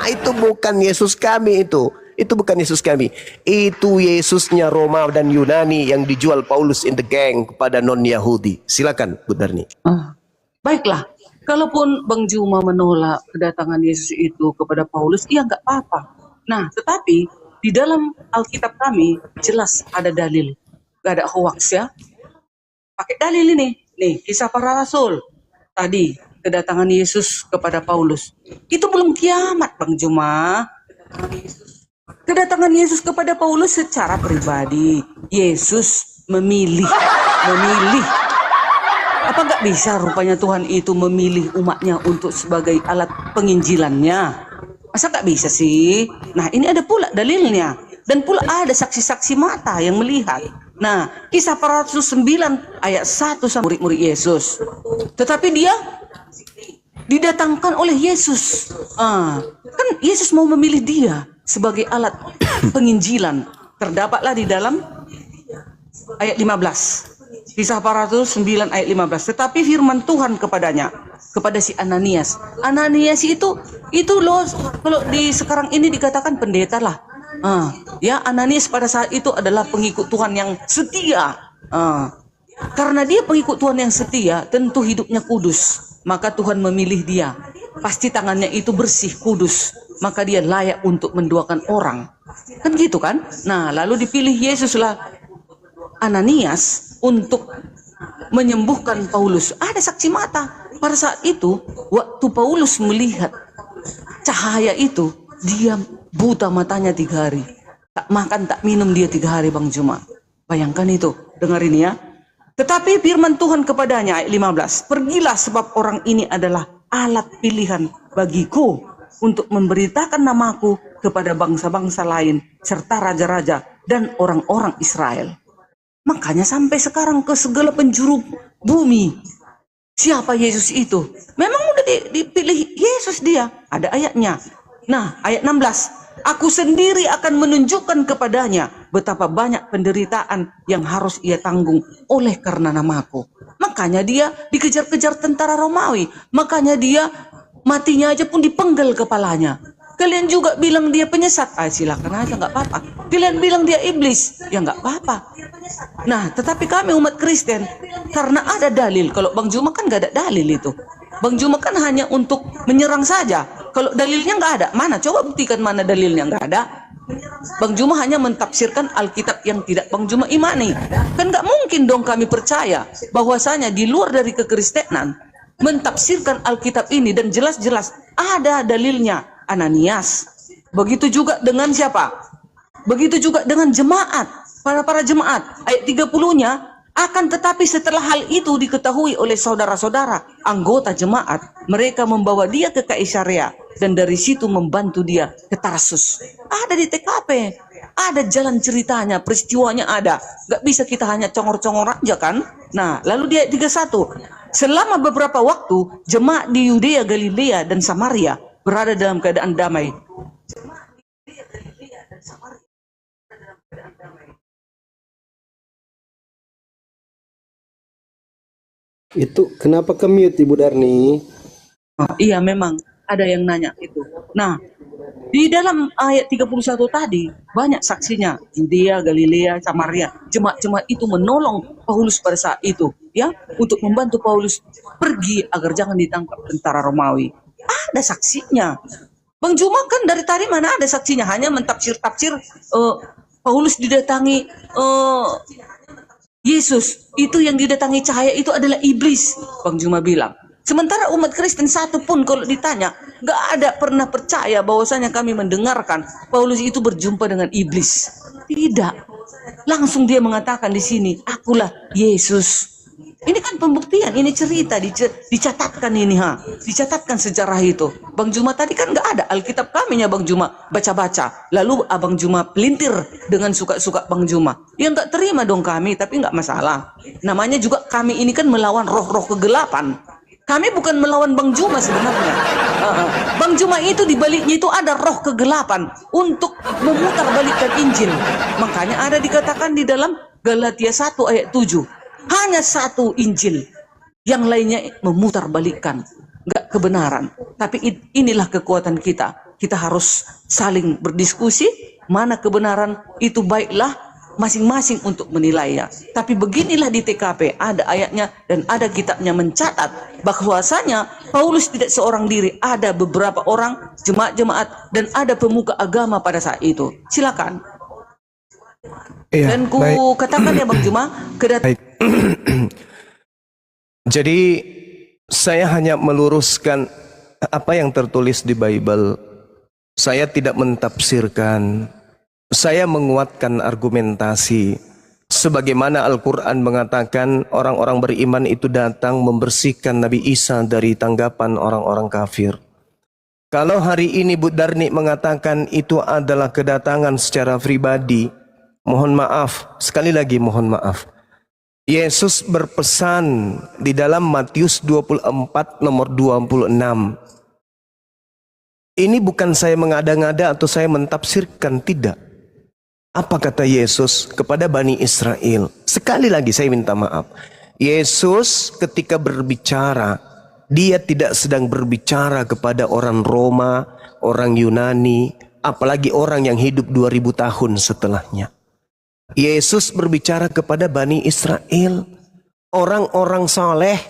S3: Itu bukan Yesus kami itu. Itu bukan Yesus kami. Itu Yesusnya Roma dan Yunani yang dijual Paulus in the gang kepada non-Yahudi. Silakan Bu Darni.
S2: Baiklah, kalaupun Bang Juma menolak kedatangan Yesus itu kepada Paulus, ya nggak apa-apa. Nah, tetapi di dalam Alkitab kami jelas ada dalil. Gak ada hoax ya. Pakai dalil ini. Nih, Kisah Para Rasul. Tadi, kedatangan Yesus kepada Paulus. Itu belum kiamat, Bang Juma. Kedatangan Yesus kepada Paulus secara pribadi. Yesus memilih. Apa nggak bisa rupanya Tuhan itu memilih umatnya untuk sebagai alat penginjilannya? Masa nggak bisa sih? Nah, ini ada pula dalilnya. Dan pula ada saksi-saksi mata yang melihat. Nah, Kisah Para Rasul 9 ayat 1 sama murid-murid Yesus. Tetapi dia didatangkan oleh Yesus. Kan Yesus mau memilih dia sebagai alat penginjilan. Terdapatlah di dalam ayat 15. Kisah para Rasul 9 ayat 15. Tetapi firman Tuhan kepadanya, kepada si Ananias. Ananias itu loh, kalau di sekarang ini dikatakan pendeta lah. Ya, Ananias pada saat itu adalah pengikut Tuhan yang setia. Karena dia pengikut Tuhan yang setia, tentu hidupnya kudus. Maka Tuhan memilih dia. Pasti tangannya itu bersih, kudus. Maka dia layak untuk mendoakan orang. Kan gitu kan? Nah, lalu dipilih Yesuslah Ananias untuk menyembuhkan Paulus. Ada saksi mata. Pada saat itu, waktu Paulus melihat cahaya itu, dia buta matanya 3 hari. Tak makan, tak minum dia 3 hari, Bang Juma. Bayangkan itu. Dengar ini ya. Tetapi firman Tuhan kepadanya, ayat 15. Pergilah sebab orang ini adalah alat pilihan bagiku untuk memberitakan namaku kepada bangsa-bangsa lain, serta raja-raja dan orang-orang Israel. Makanya sampai sekarang ke segala penjuru bumi. Siapa Yesus itu? Memang udah dipilih Yesus dia. Ada ayatnya. Nah, ayat 16. Aku sendiri akan menunjukkan kepadanya betapa banyak penderitaan yang harus ia tanggung oleh karena namaku. Makanya dia dikejar-kejar tentara Romawi. Makanya dia matinya aja pun dipenggal kepalanya. Kalian juga bilang dia penyesat. Silakan aja, nggak apa-apa. Kalian bilang dia iblis. Ya nggak apa-apa. Nah, tetapi kami umat Kristen, karena ada dalil. Kalau Bang Juma kan nggak ada dalil itu. Bang Juma kan hanya untuk menyerang saja. Kalau dalilnya nggak ada, mana? Coba buktikan mana dalilnya, nggak ada. Bang Juma hanya mentafsirkan Alkitab yang tidak Bang Juma imani. Kan nggak mungkin dong kami percaya bahwasanya di luar dari kekristenan mentafsirkan Alkitab ini dan jelas-jelas ada dalilnya. Ananias. Begitu juga dengan siapa? Begitu juga dengan jemaat. Para jemaat. Ayat 30-nya. Akan tetapi setelah hal itu diketahui oleh saudara-saudara anggota jemaat, mereka membawa dia ke Kaisarea dan dari situ membantu dia ke Tarsus. Ada di TKP, ada jalan ceritanya, peristiwanya ada. Gak bisa kita hanya congor-congor aja kan? Nah, lalu dia 31. Selama beberapa waktu, jemaat di Yudea, Galilea, dan Samaria berada dalam keadaan damai.
S1: Itu kenapa ke-mute Ibu Darni?
S2: Iya, memang ada yang nanya itu. Nah, di dalam ayat 31 tadi banyak saksinya. Yudea, Galilea, Samaria. Jemaat-jemaat itu menolong Paulus pada saat itu, ya, untuk membantu Paulus pergi agar jangan ditangkap tentara Romawi. Ada saksinya. Bang Juma kan dari tadi mana ada saksinya? Hanya mentafsir-tafsir Paulus didatangi Yesus. Itu yang didatangi cahaya itu adalah iblis, Bang Juma bilang. Sementara umat Kristen satu pun kalau ditanya, gak ada pernah percaya bahwasanya kami mendengarkan Paulus itu berjumpa dengan iblis. Tidak. Langsung dia mengatakan di sini, akulah Yesus. Ini kan pembuktian, ini cerita, dicatatkan ini, dicatatkan sejarah itu. Bang Juma tadi kan gak ada Alkitab kaminya Bang Juma baca-baca. Lalu Abang Juma pelintir dengan suka-suka Bang Juma. Ya gak terima dong kami, tapi gak masalah. Namanya juga kami ini kan melawan roh-roh kegelapan. Kami bukan melawan Bang Juma sebenarnya. Bang Juma itu di baliknya itu ada roh kegelapan untuk memutarbalikkan Injil. Makanya ada dikatakan di dalam Galatia 1 ayat 7. Hanya satu Injil. Yang lainnya memutarbalikkan. Enggak kebenaran. Tapi inilah kekuatan kita. Kita harus saling berdiskusi. Mana kebenaran itu baiklah masing-masing untuk menilainya. Tapi beginilah di TKP ada ayatnya dan ada kitabnya mencatat bahwasanya Paulus tidak seorang diri, ada beberapa orang jemaat-jemaat dan ada pemuka agama pada saat itu. Silakan.
S3: Iya,
S2: Dan ku katakan ya Bang Juma,
S3: baik. Jadi saya hanya meluruskan apa yang tertulis di Bible. Saya tidak mentafsirkan. Saya menguatkan argumentasi sebagaimana Al-Quran mengatakan orang-orang beriman itu datang membersihkan Nabi Isa dari tanggapan orang-orang kafir. Kalau hari ini Bu Darni mengatakan itu adalah kedatangan secara pribadi, mohon maaf, sekali lagi mohon maaf. Yesus berpesan di dalam Matius 24 nomor 26. Ini bukan saya mengada-ngada atau saya mentafsirkan, tidak. Apa kata Yesus kepada Bani Israel? Sekali lagi saya minta maaf. Yesus ketika berbicara, dia tidak sedang berbicara kepada orang Roma, orang Yunani, apalagi orang yang hidup 2000 tahun setelahnya. Yesus berbicara kepada Bani Israel, orang-orang soleh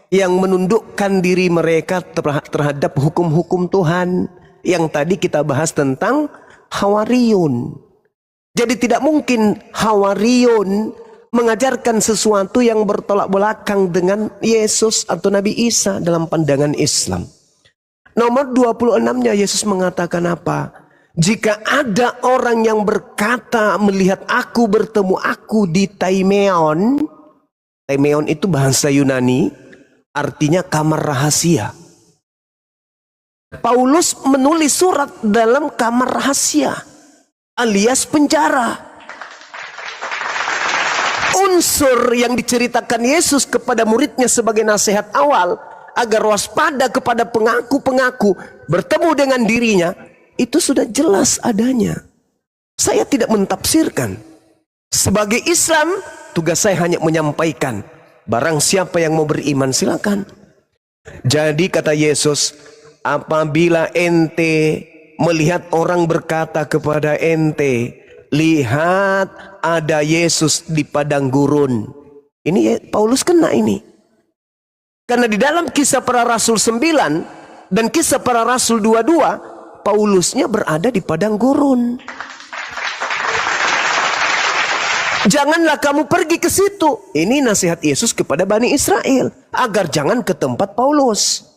S3: yang menundukkan diri mereka terhadap hukum-hukum Tuhan, yang tadi kita bahas tentang Hawariyun. Jadi tidak mungkin Hawariyun mengajarkan sesuatu yang bertolak belakang dengan Yesus atau Nabi Isa dalam pandangan Islam. Nomor 26-nya Yesus mengatakan apa? Jika ada orang yang berkata melihat aku bertemu aku di Taimeon. Taimeon itu bahasa Yunani, artinya kamar rahasia. Paulus menulis surat dalam kamar rahasia, alias penjara. Unsur yang diceritakan Yesus kepada muridnya sebagai nasihat awal agar waspada kepada pengaku-pengaku bertemu dengan dirinya, itu sudah jelas adanya. Saya tidak mentafsirkan. Sebagai Islam, tugas saya hanya menyampaikan. Barang siapa yang mau beriman silakan. Jadi kata Yesus, apabila ente melihat orang berkata kepada ente, lihat ada Yesus di padang gurun. Ini Paulus kena ini. Karena di dalam Kisah Para Rasul 9 dan Kisah Para Rasul 22, Paulusnya berada di padang gurun. Janganlah kamu pergi ke situ. Ini nasihat Yesus kepada Bani Israel, agar jangan ke tempat Paulus.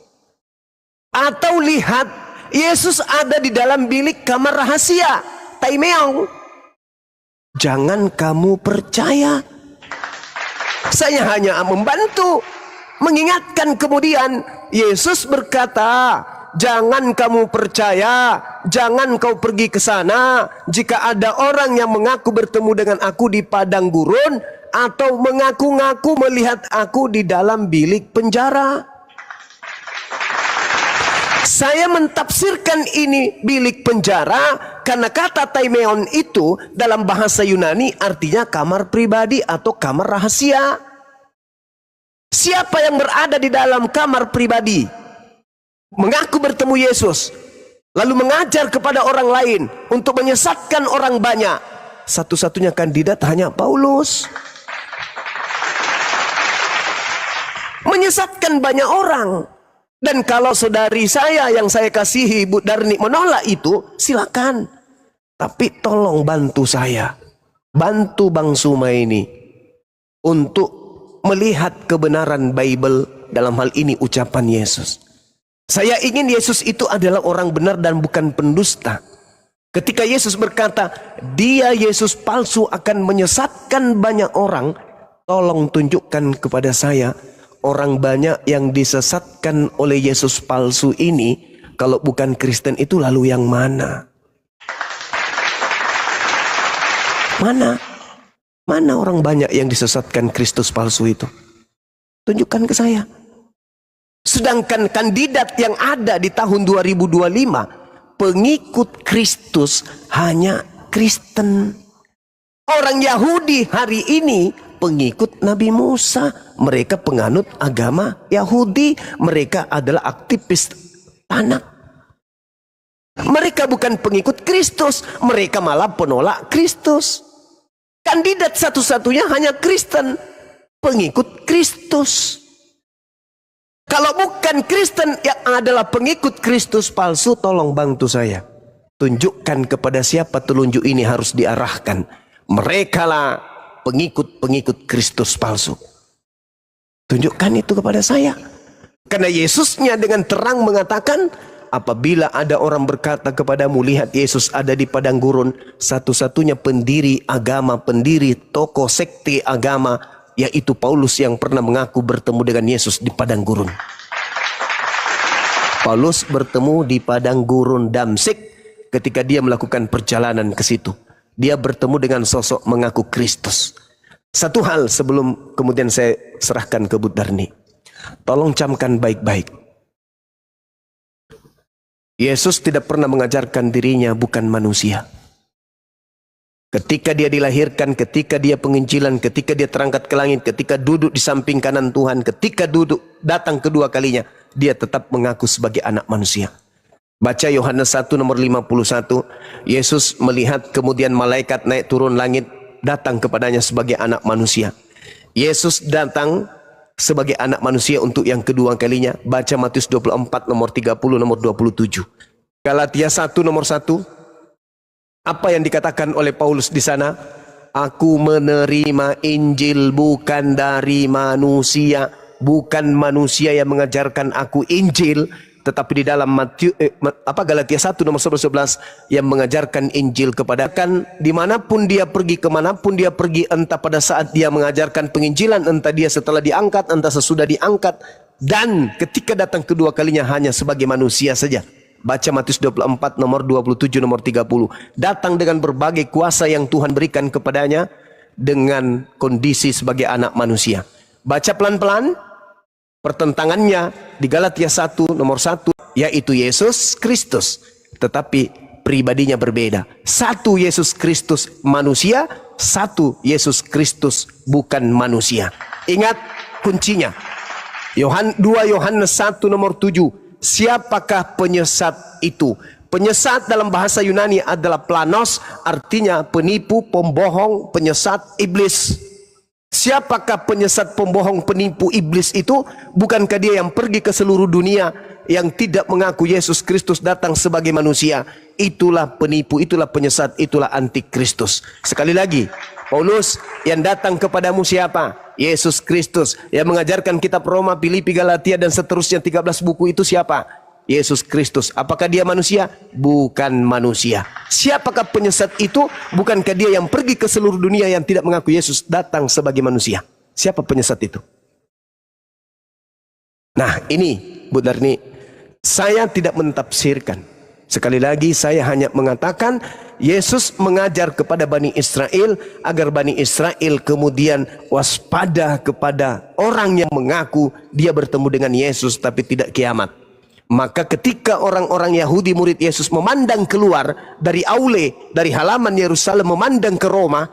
S3: Atau lihat, Yesus ada di dalam bilik kamar rahasia, Taimeong. Jangan kamu percaya. Saya hanya membantu, mengingatkan. Kemudian Yesus berkata, jangan kamu percaya, jangan kau pergi ke sana. Jika ada orang yang mengaku bertemu dengan aku di padang gurun, atau mengaku-ngaku melihat aku di dalam bilik penjara. Saya mentafsirkan ini bilik penjara karena kata Taimeon itu dalam bahasa Yunani artinya kamar pribadi atau kamar rahasia. Siapa yang berada di dalam kamar pribadi, mengaku bertemu Yesus, lalu mengajar kepada orang lain untuk menyesatkan orang banyak, satu-satunya kandidat hanya Paulus. Menyesatkan banyak orang. Dan kalau saudari saya yang saya kasihi, Bu Darni, menolak itu, silakan. Tapi tolong bantu saya, bantu Bang Suma ini untuk melihat kebenaran Bible dalam hal ini ucapan Yesus. Saya ingin Yesus itu adalah orang benar dan bukan pendusta. Ketika Yesus berkata, dia Yesus palsu akan menyesatkan banyak orang, tolong tunjukkan kepada saya orang banyak yang disesatkan oleh Yesus palsu ini. Kalau bukan Kristen itu lalu yang mana? Mana orang banyak yang disesatkan Kristus palsu itu? Tunjukkan ke saya. Sedangkan kandidat yang ada di tahun 2025, pengikut Kristus hanya Kristen. Orang Yahudi hari ini pengikut Nabi Musa. Mereka penganut agama Yahudi. Mereka adalah aktivis tanah. Mereka bukan pengikut Kristus. Mereka malah penolak Kristus. Kandidat satu-satunya hanya Kristen, pengikut Kristus. Kalau bukan Kristen yang adalah pengikut Kristus palsu, tolong bantu saya. Tunjukkan kepada siapa telunjuk ini harus diarahkan. Mereka lah pengikut-pengikut Kristus palsu. Tunjukkan itu kepada saya. Karena Yesusnya dengan terang mengatakan, apabila ada orang berkata kepadamu, lihat Yesus ada di padang gurun, satu-satunya pendiri agama, pendiri tokoh sekte agama, yaitu Paulus yang pernah mengaku bertemu dengan Yesus di padang gurun. Paulus bertemu di padang gurun Damsyik ketika dia melakukan perjalanan ke situ. Dia bertemu dengan sosok mengaku Kristus. Satu hal sebelum kemudian saya serahkan ke Bu Darni. Tolong camkan baik-baik. Yesus tidak pernah mengajarkan dirinya bukan manusia. Ketika dia dilahirkan, ketika dia penginjilan, ketika dia terangkat ke langit, ketika duduk di samping kanan Tuhan, ketika datang kedua kalinya, dia tetap mengaku sebagai anak manusia. Baca Yohanes 1 nomor 51, Yesus melihat kemudian malaikat naik turun langit, datang kepadanya sebagai anak manusia. Yesus datang sebagai anak manusia untuk yang kedua kalinya. Baca Matius 24 nomor 30 nomor 27. Galatia 1 nomor 1. Apa yang dikatakan oleh Paulus di sana? Aku menerima Injil bukan dari manusia. Bukan manusia yang mengajarkan aku Injil, tetapi di dalam Galatia 1 nomor 11 yang mengajarkan Injil kepada kan dimanapun dia pergi, kemanapun dia pergi, entah pada saat dia mengajarkan penginjilan, entah dia setelah diangkat, entah sesudah diangkat, dan ketika datang kedua kalinya hanya sebagai manusia saja. Baca Matius 24 nomor 27 nomor 30. Datang dengan berbagai kuasa yang Tuhan berikan kepadanya dengan kondisi sebagai anak manusia. Baca pelan-pelan pertentangannya di Galatia 1 nomor 1, yaitu Yesus Kristus, tetapi pribadinya berbeda. Satu Yesus Kristus manusia, satu Yesus Kristus bukan manusia. Ingat kuncinya. 2 Yohanes 1 nomor 7. Siapakah penyesat itu? Penyesat dalam bahasa Yunani adalah planos, artinya penipu, pembohong, penyesat, iblis. Siapakah penyesat, pembohong, penipu, iblis itu? Bukankah dia yang pergi ke seluruh dunia, yang tidak mengaku Yesus Kristus datang sebagai manusia? Itulah penipu, itulah penyesat, itulah antikristus. Sekali lagi, Paulus, yang datang kepadamu siapa? Yesus Kristus. Yang mengajarkan kitab Roma, Filipi, Galatia dan seterusnya 13 buku itu siapa? Yesus Kristus. Apakah dia manusia? Bukan manusia. Siapakah penyesat itu? Bukankah dia yang pergi ke seluruh dunia yang tidak mengaku Yesus datang sebagai manusia? Siapa penyesat itu? Nah ini Bu Darni, saya tidak mentafsirkan. Sekali lagi saya hanya mengatakan Yesus mengajar kepada Bani Israel agar Bani Israel kemudian waspada kepada orang yang mengaku dia bertemu dengan Yesus tapi tidak kiamat. Maka ketika orang-orang Yahudi murid Yesus memandang keluar dari aule, dari halaman Yerusalem memandang ke Roma,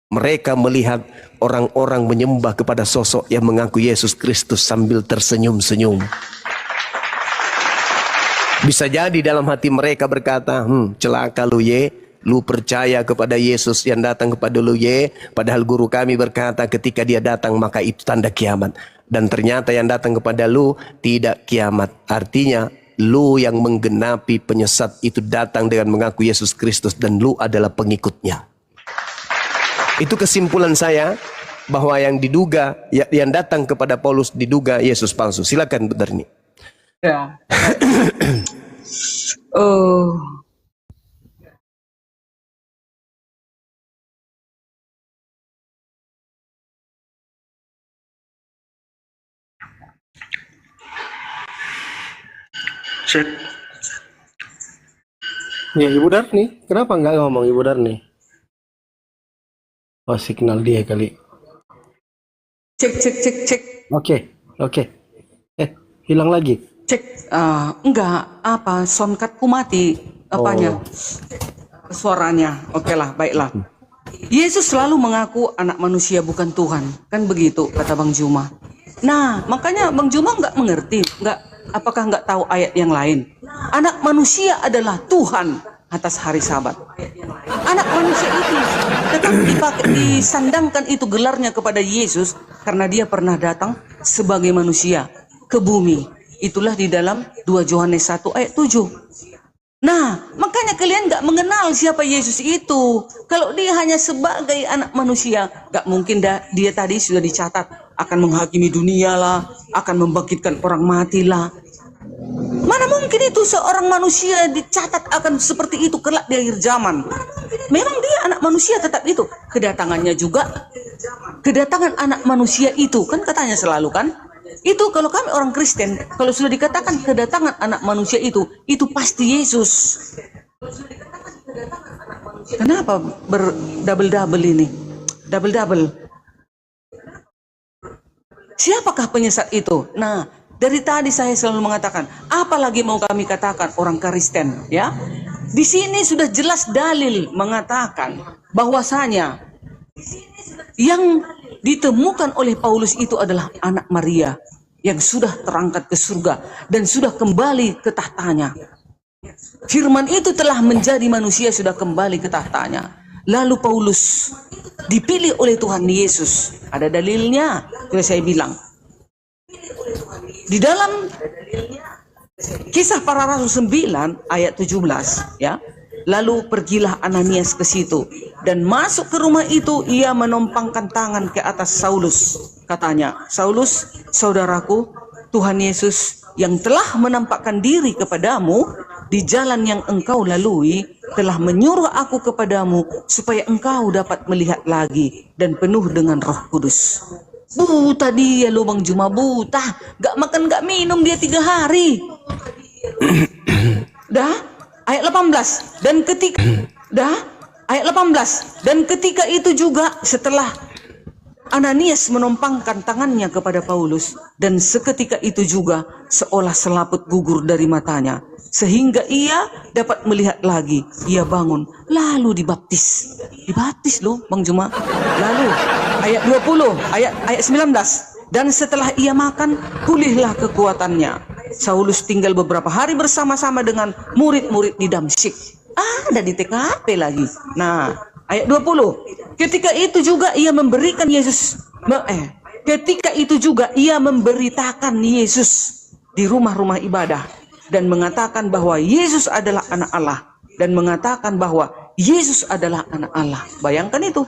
S3: mereka melihat orang-orang menyembah kepada sosok yang mengaku Yesus Kristus sambil tersenyum-senyum. Bisa jadi dalam hati mereka berkata, celaka lu ye, lu percaya kepada Yesus yang datang kepada lu ye, padahal guru kami berkata ketika dia datang maka itu tanda kiamat. Dan ternyata yang datang kepada lu tidak kiamat. Artinya lu yang menggenapi penyesat itu datang dengan mengaku Yesus Kristus dan lu adalah pengikutnya. Itu kesimpulan saya bahwa yang diduga, yang datang kepada Paulus diduga Yesus palsu. Silakan Bu Darni.
S2: Ya.
S1: Cek. Ya Ibu Darni, kenapa nggak ngomong Ibu Darni? Oh signal dia kali.
S2: Cek.
S1: Oke. Hilang lagi.
S2: Cek, enggak, soundcardku mati, apanya, suaranya. Oke lah, baiklah. Yesus selalu mengaku anak manusia bukan Tuhan, kan begitu kata Bang Juma. Nah, makanya Bang Juma nggak mengerti, apakah nggak tahu ayat yang lain? Anak manusia adalah Tuhan atas hari Sabat. Anak manusia itu tetap disandangkan itu gelarnya kepada Yesus karena dia pernah datang sebagai manusia ke bumi. Itulah di dalam 2 Yohanes 1 ayat 7. Nah, makanya kalian nggak mengenal siapa Yesus itu. Kalau dia hanya sebagai anak manusia, nggak mungkin dia tadi sudah dicatat akan menghakimi dunia lah, akan membangkitkan orang mati lah. Mana mungkin itu seorang manusia dicatat akan seperti itu kelak di akhir zaman. Memang dia anak manusia tetap itu. Kedatangannya juga, kedatangan anak manusia itu, kan katanya selalu kan? Itu kalau kami orang Kristen, kalau sudah dikatakan kedatangan anak manusia itu pasti Yesus. Kenapa berdouble-double ini? Double-double. Siapakah penyesat itu? Nah, dari tadi saya selalu mengatakan, apalagi mau kami katakan orang Kristen, ya? Di sini sudah jelas dalil mengatakan bahwasanya yang ditemukan oleh Paulus itu adalah anak Maria yang sudah terangkat ke surga dan sudah kembali ke tahtanya. Firman itu telah menjadi manusia, sudah kembali ke tahtanya. Lalu Paulus dipilih oleh Tuhan Yesus. Ada dalilnya, sudah saya bilang. Di dalam Kisah Para Rasul 9 ayat 17, ya. Lalu pergilah Ananias ke situ dan masuk ke rumah itu, ia menompangkan tangan ke atas Saulus. Katanya, Saulus, saudaraku, Tuhan Yesus yang telah menampakkan diri kepadamu di jalan yang engkau lalui telah menyuruh aku kepadamu supaya engkau dapat melihat lagi dan penuh dengan Roh Kudus. Buta dia loh Bang Juma, buta. Gak makan gak minum dia 3 hari. Dah, ayat 18. Ayat 18. Dan ketika itu juga setelah Ananias menompangkan tangannya kepada Paulus, dan seketika itu juga seolah selaput gugur dari matanya, sehingga ia dapat melihat lagi. Ia bangun, lalu dibaptis. Dibaptis loh Bang Juma. Lalu ayat 20, ayat 19. Dan setelah ia makan, pulihlah kekuatannya. Saulus tinggal beberapa hari bersama-sama dengan murid-murid di Damsyik. Ada di TKP lagi. Nah, ayat 20. Ketika itu juga ia memberitakan Yesus di rumah-rumah ibadah dan mengatakan bahwa Yesus adalah anak Allah dan mengatakan bahwa Yesus adalah anak Allah. Bayangkan itu.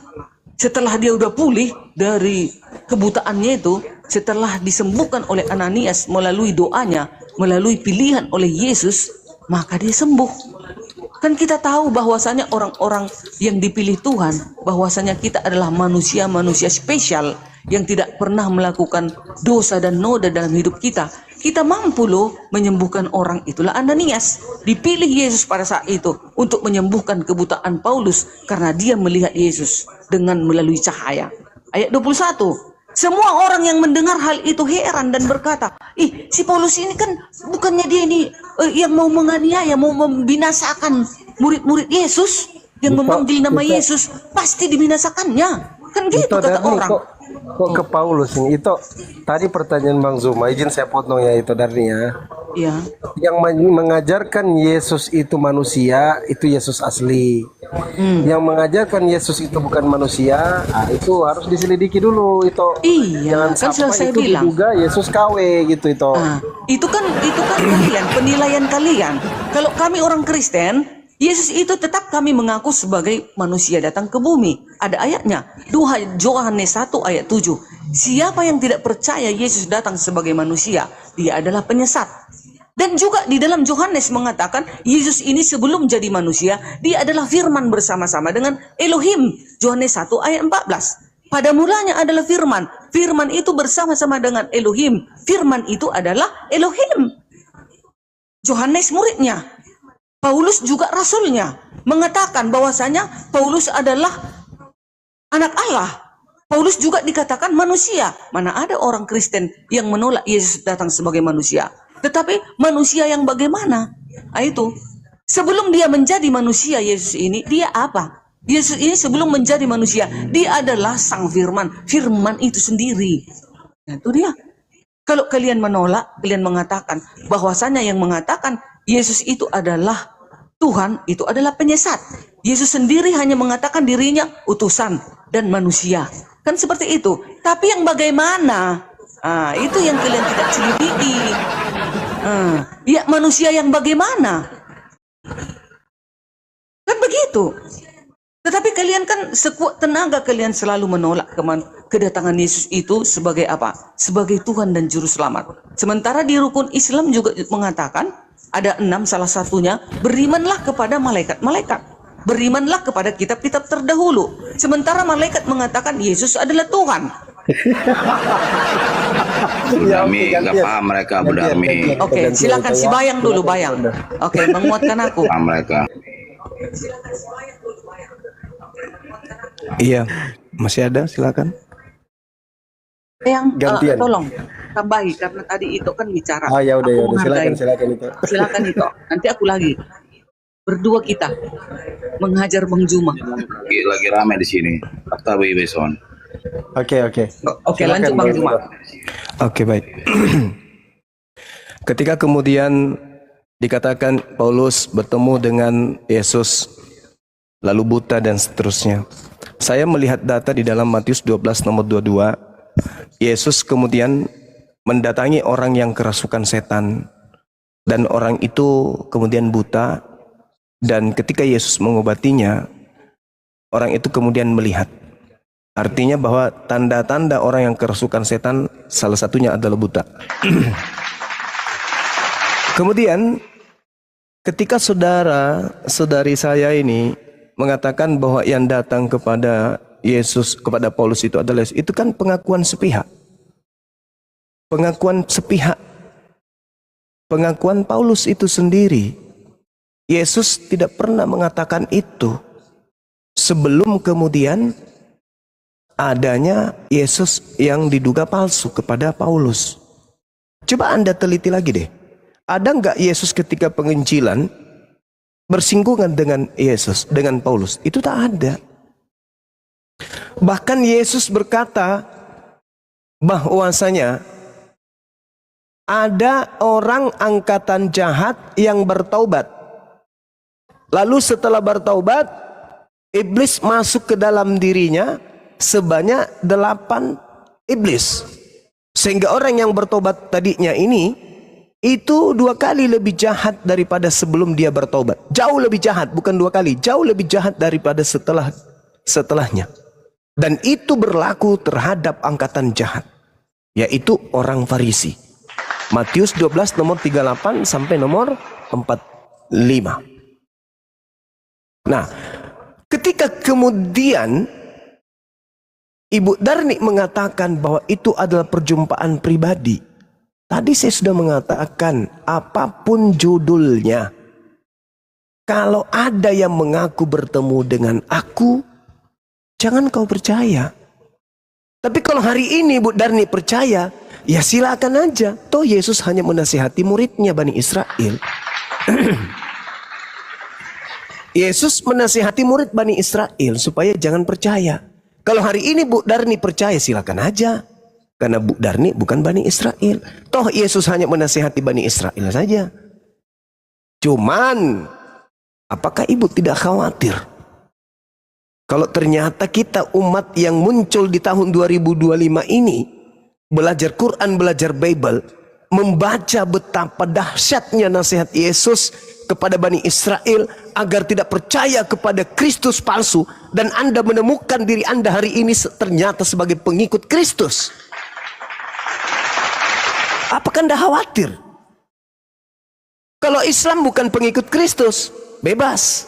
S2: Setelah dia udah pulih dari kebutaannya itu, setelah disembuhkan oleh Ananias melalui doanya, melalui pilihan oleh Yesus, maka dia sembuh. Kan kita tahu bahwasanya orang-orang yang dipilih Tuhan, bahwasanya kita adalah manusia-manusia spesial yang tidak pernah melakukan dosa dan noda dalam hidup kita. Kita mampu loh menyembuhkan orang. Itulah Ananias. Dipilih Yesus pada saat itu untuk menyembuhkan kebutaan Paulus karena dia melihat Yesus dengan melalui cahaya. Ayat 21. Semua orang yang mendengar hal itu heran dan berkata, si Paulus ini kan bukannya dia ini yang mau menganiaya, mau membinasakan murid-murid Yesus, yang memanggil nama Yesus, pasti dibinasakannya. Kan gitu kata orang.
S1: Kok ke Paulus ini? Itu tadi pertanyaan Bang Zuma, izin saya potong ya itu dari ya.
S2: Iya.
S1: Yang mengajarkan Yesus itu manusia, itu Yesus asli. Yang mengajarkan Yesus itu bukan manusia, itu harus diselidiki dulu itu.
S2: Iya,
S1: Jangan
S2: kan sudah saya
S1: itu
S2: bilang.
S1: juga Yesus KW gitu itu.
S2: Itu kan kalian, penilaian kalian. Kalau kami orang Kristen, Yesus itu tetap kami mengaku sebagai manusia datang ke bumi. Ada ayatnya, Yohanes 1 ayat 7. Siapa yang tidak percaya Yesus datang sebagai manusia, dia adalah penyesat. Dan juga di dalam Yohanes mengatakan, Yesus ini sebelum jadi manusia, dia adalah firman bersama-sama dengan Elohim. Yohanes 1 ayat 14. Pada mulanya adalah firman. Firman itu bersama-sama dengan Elohim. Firman itu adalah Elohim. Yohanes muridnya. Paulus juga rasulnya mengatakan bahwasanya Paulus adalah anak Allah. Paulus juga dikatakan manusia. Mana ada orang Kristen yang menolak Yesus datang sebagai manusia. Tetapi manusia yang bagaimana? Itu sebelum dia menjadi manusia, Yesus ini dia apa? Yesus ini sebelum menjadi manusia, dia adalah sang firman. Firman itu sendiri. Nah, itu dia. Kalau kalian menolak, kalian mengatakan bahwasanya yang mengatakan Yesus itu adalah Tuhan, itu adalah penyesat. Yesus sendiri hanya mengatakan dirinya utusan dan manusia. Kan seperti itu. Tapi yang bagaimana? Itu yang kalian tidak selidiki. Ya manusia yang bagaimana? Kan begitu. Tetapi kalian kan sekuat tenaga kalian selalu menolak kedatangan Yesus itu sebagai apa? Sebagai Tuhan dan Juru Selamat. Sementara di rukun Islam juga mengatakan, ada 6 salah satunya, berimanlah kepada malaikat-malaikat. Berimanlah kepada kitab-kitab terdahulu. Sementara malaikat mengatakan Yesus adalah Tuhan.
S4: Budami, nggak paham mereka Budami.
S2: Oke, silakan si Bayang dulu, Bayang. Oke, menguatkan aku.
S4: Paham mereka.
S3: Iya, masih ada, silakan.
S2: Yang
S1: Gantian.
S2: tolong tambahi karena tadi itu kan bicara.
S1: Ah ya udah
S2: Aku
S1: ya udah,
S2: menghargai.
S1: silakan itu.
S2: Silakan itu. Nanti aku lagi. Berdua kita menghajar Bang Juma.
S4: Lagi rame di sini. Fakta Beson.
S1: Oke.
S2: Oke,
S1: Silakan,
S2: lanjut Bang Juma.
S3: Oke, baik. Ketika kemudian dikatakan Paulus bertemu dengan Yesus, lalu buta dan seterusnya. Saya melihat data di dalam Matius 12 nomor 22. Yesus kemudian mendatangi orang yang kerasukan setan. Dan orang itu kemudian buta. Dan ketika Yesus mengobatinya, orang itu kemudian melihat. Artinya bahwa tanda-tanda orang yang kerasukan setan salah satunya adalah buta. Kemudian ketika saudari saya ini mengatakan bahwa yang datang kepada Yesus, kepada Paulus itu adalah Yesus, itu kan pengakuan sepihak. Pengakuan sepihak. Pengakuan Paulus itu sendiri. Yesus tidak pernah mengatakan itu sebelum kemudian adanya Yesus yang diduga palsu kepada Paulus. Coba Anda teliti lagi deh. Ada nggak Yesus ketika penginjilan bersinggungan dengan Yesus, dengan Paulus? Itu tak ada. Bahkan Yesus berkata bahwasanya ada orang angkatan jahat yang bertaubat. Lalu setelah bertaubat, iblis masuk ke dalam dirinya sebanyak 8 iblis. Sehingga orang yang bertobat tadinya ini, itu 2 kali lebih jahat daripada sebelum dia bertobat. Jauh lebih jahat, bukan 2 kali. Jauh lebih jahat daripada setelahnya. Dan itu berlaku terhadap angkatan jahat, yaitu orang Farisi. Matius 12 nomor 38 sampai nomor 45. Nah, ketika kemudian Ibu Darni mengatakan bahwa itu adalah perjumpaan pribadi. Tadi saya sudah mengatakan apapun judulnya. Kalau ada yang mengaku bertemu dengan aku, jangan kau percaya. Tapi kalau hari ini Ibu Darni percaya, ya silakan aja. Toh Yesus hanya menasihati muridnya Bani Israel. Yesus menasihati murid Bani Israel supaya jangan percaya. Kalau hari ini Bu Darni percaya, silakan aja. Karena Bu Darni bukan Bani Israel. Toh Yesus hanya menasihati Bani Israel saja. Cuman, apakah Ibu tidak khawatir? Kalau ternyata kita umat yang muncul di tahun 2025 ini, belajar Quran, belajar Bible, membaca betapa dahsyatnya nasihat Yesus kepada Bani Israel agar tidak percaya kepada Kristus palsu, dan Anda menemukan diri Anda hari ini ternyata sebagai pengikut Kristus. Apakah Anda khawatir? Kalau Islam bukan pengikut Kristus, bebas.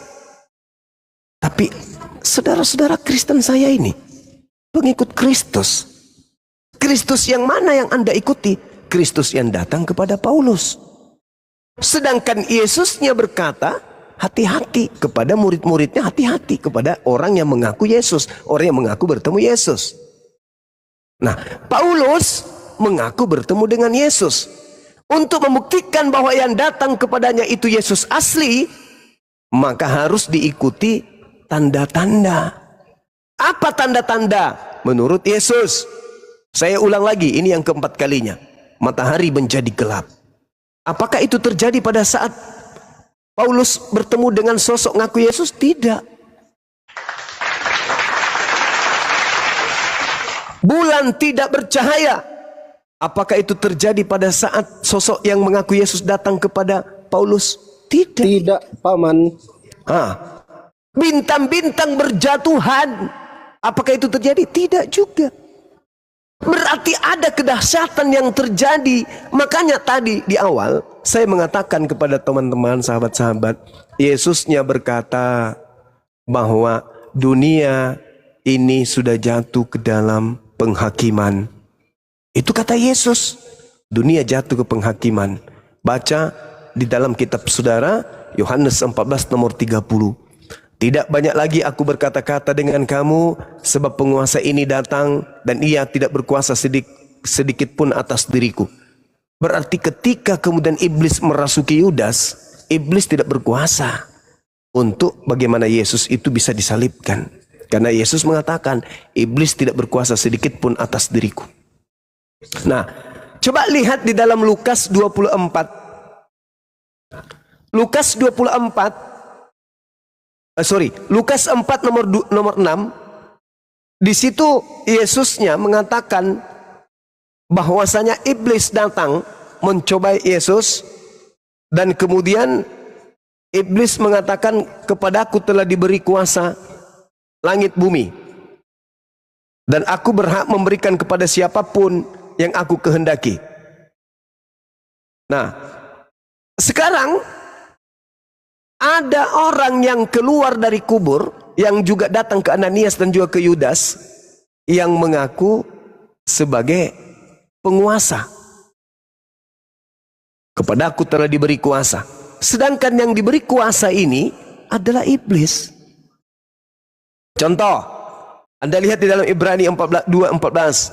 S3: Tapi saudara-saudara Kristen saya ini pengikut Kristus. Kristus yang mana yang Anda ikuti? Kristus yang datang kepada Paulus. Sedangkan Yesusnya berkata, hati-hati kepada murid-muridnya, hati-hati kepada orang yang mengaku Yesus, orang yang mengaku bertemu Yesus. Nah, Paulus mengaku bertemu dengan Yesus. Untuk membuktikan bahwa yang datang kepadanya itu Yesus asli, maka harus diikuti tanda-tanda. Apa tanda-tanda? Menurut Yesus, saya ulang lagi, ini yang keempat kalinya, matahari menjadi gelap. Apakah itu terjadi pada saat Paulus bertemu dengan sosok ngaku Yesus? Tidak. Bulan tidak bercahaya. Apakah itu terjadi pada saat sosok yang mengaku Yesus datang kepada Paulus? Tidak.
S1: Tidak, Paman.
S3: Bintang-bintang berjatuhan. Apakah itu terjadi? Tidak juga. Berarti ada kedahsyatan yang terjadi. Makanya tadi di awal saya mengatakan kepada teman-teman, sahabat-sahabat, Yesusnya berkata bahwa dunia ini sudah jatuh ke dalam penghakiman. Itu kata Yesus. Dunia jatuh ke penghakiman. Baca di dalam kitab saudara Yohanes 14 nomor 30. Tidak banyak lagi aku berkata-kata dengan kamu, sebab penguasa ini datang dan ia tidak berkuasa sedikit pun atas diriku. Berarti ketika kemudian iblis merasuki Yudas, iblis tidak berkuasa untuk bagaimana Yesus itu bisa disalibkan. Karena Yesus mengatakan, iblis tidak berkuasa sedikit pun atas diriku. Nah, coba lihat di dalam Lukas 24. Lukas 4 nomor 6. Di situ Yesusnya mengatakan bahwasanya iblis datang mencobai Yesus, dan kemudian iblis mengatakan, kepadaku telah diberi kuasa langit bumi, dan aku berhak memberikan kepada siapapun yang aku kehendaki. Nah, sekarang ada orang yang keluar dari kubur, yang juga datang ke Ananias dan juga ke Yudas, yang mengaku sebagai penguasa. Kepadaku telah diberi kuasa. Sedangkan yang diberi kuasa ini adalah iblis. Contoh, Anda lihat di dalam Ibrani 2:14.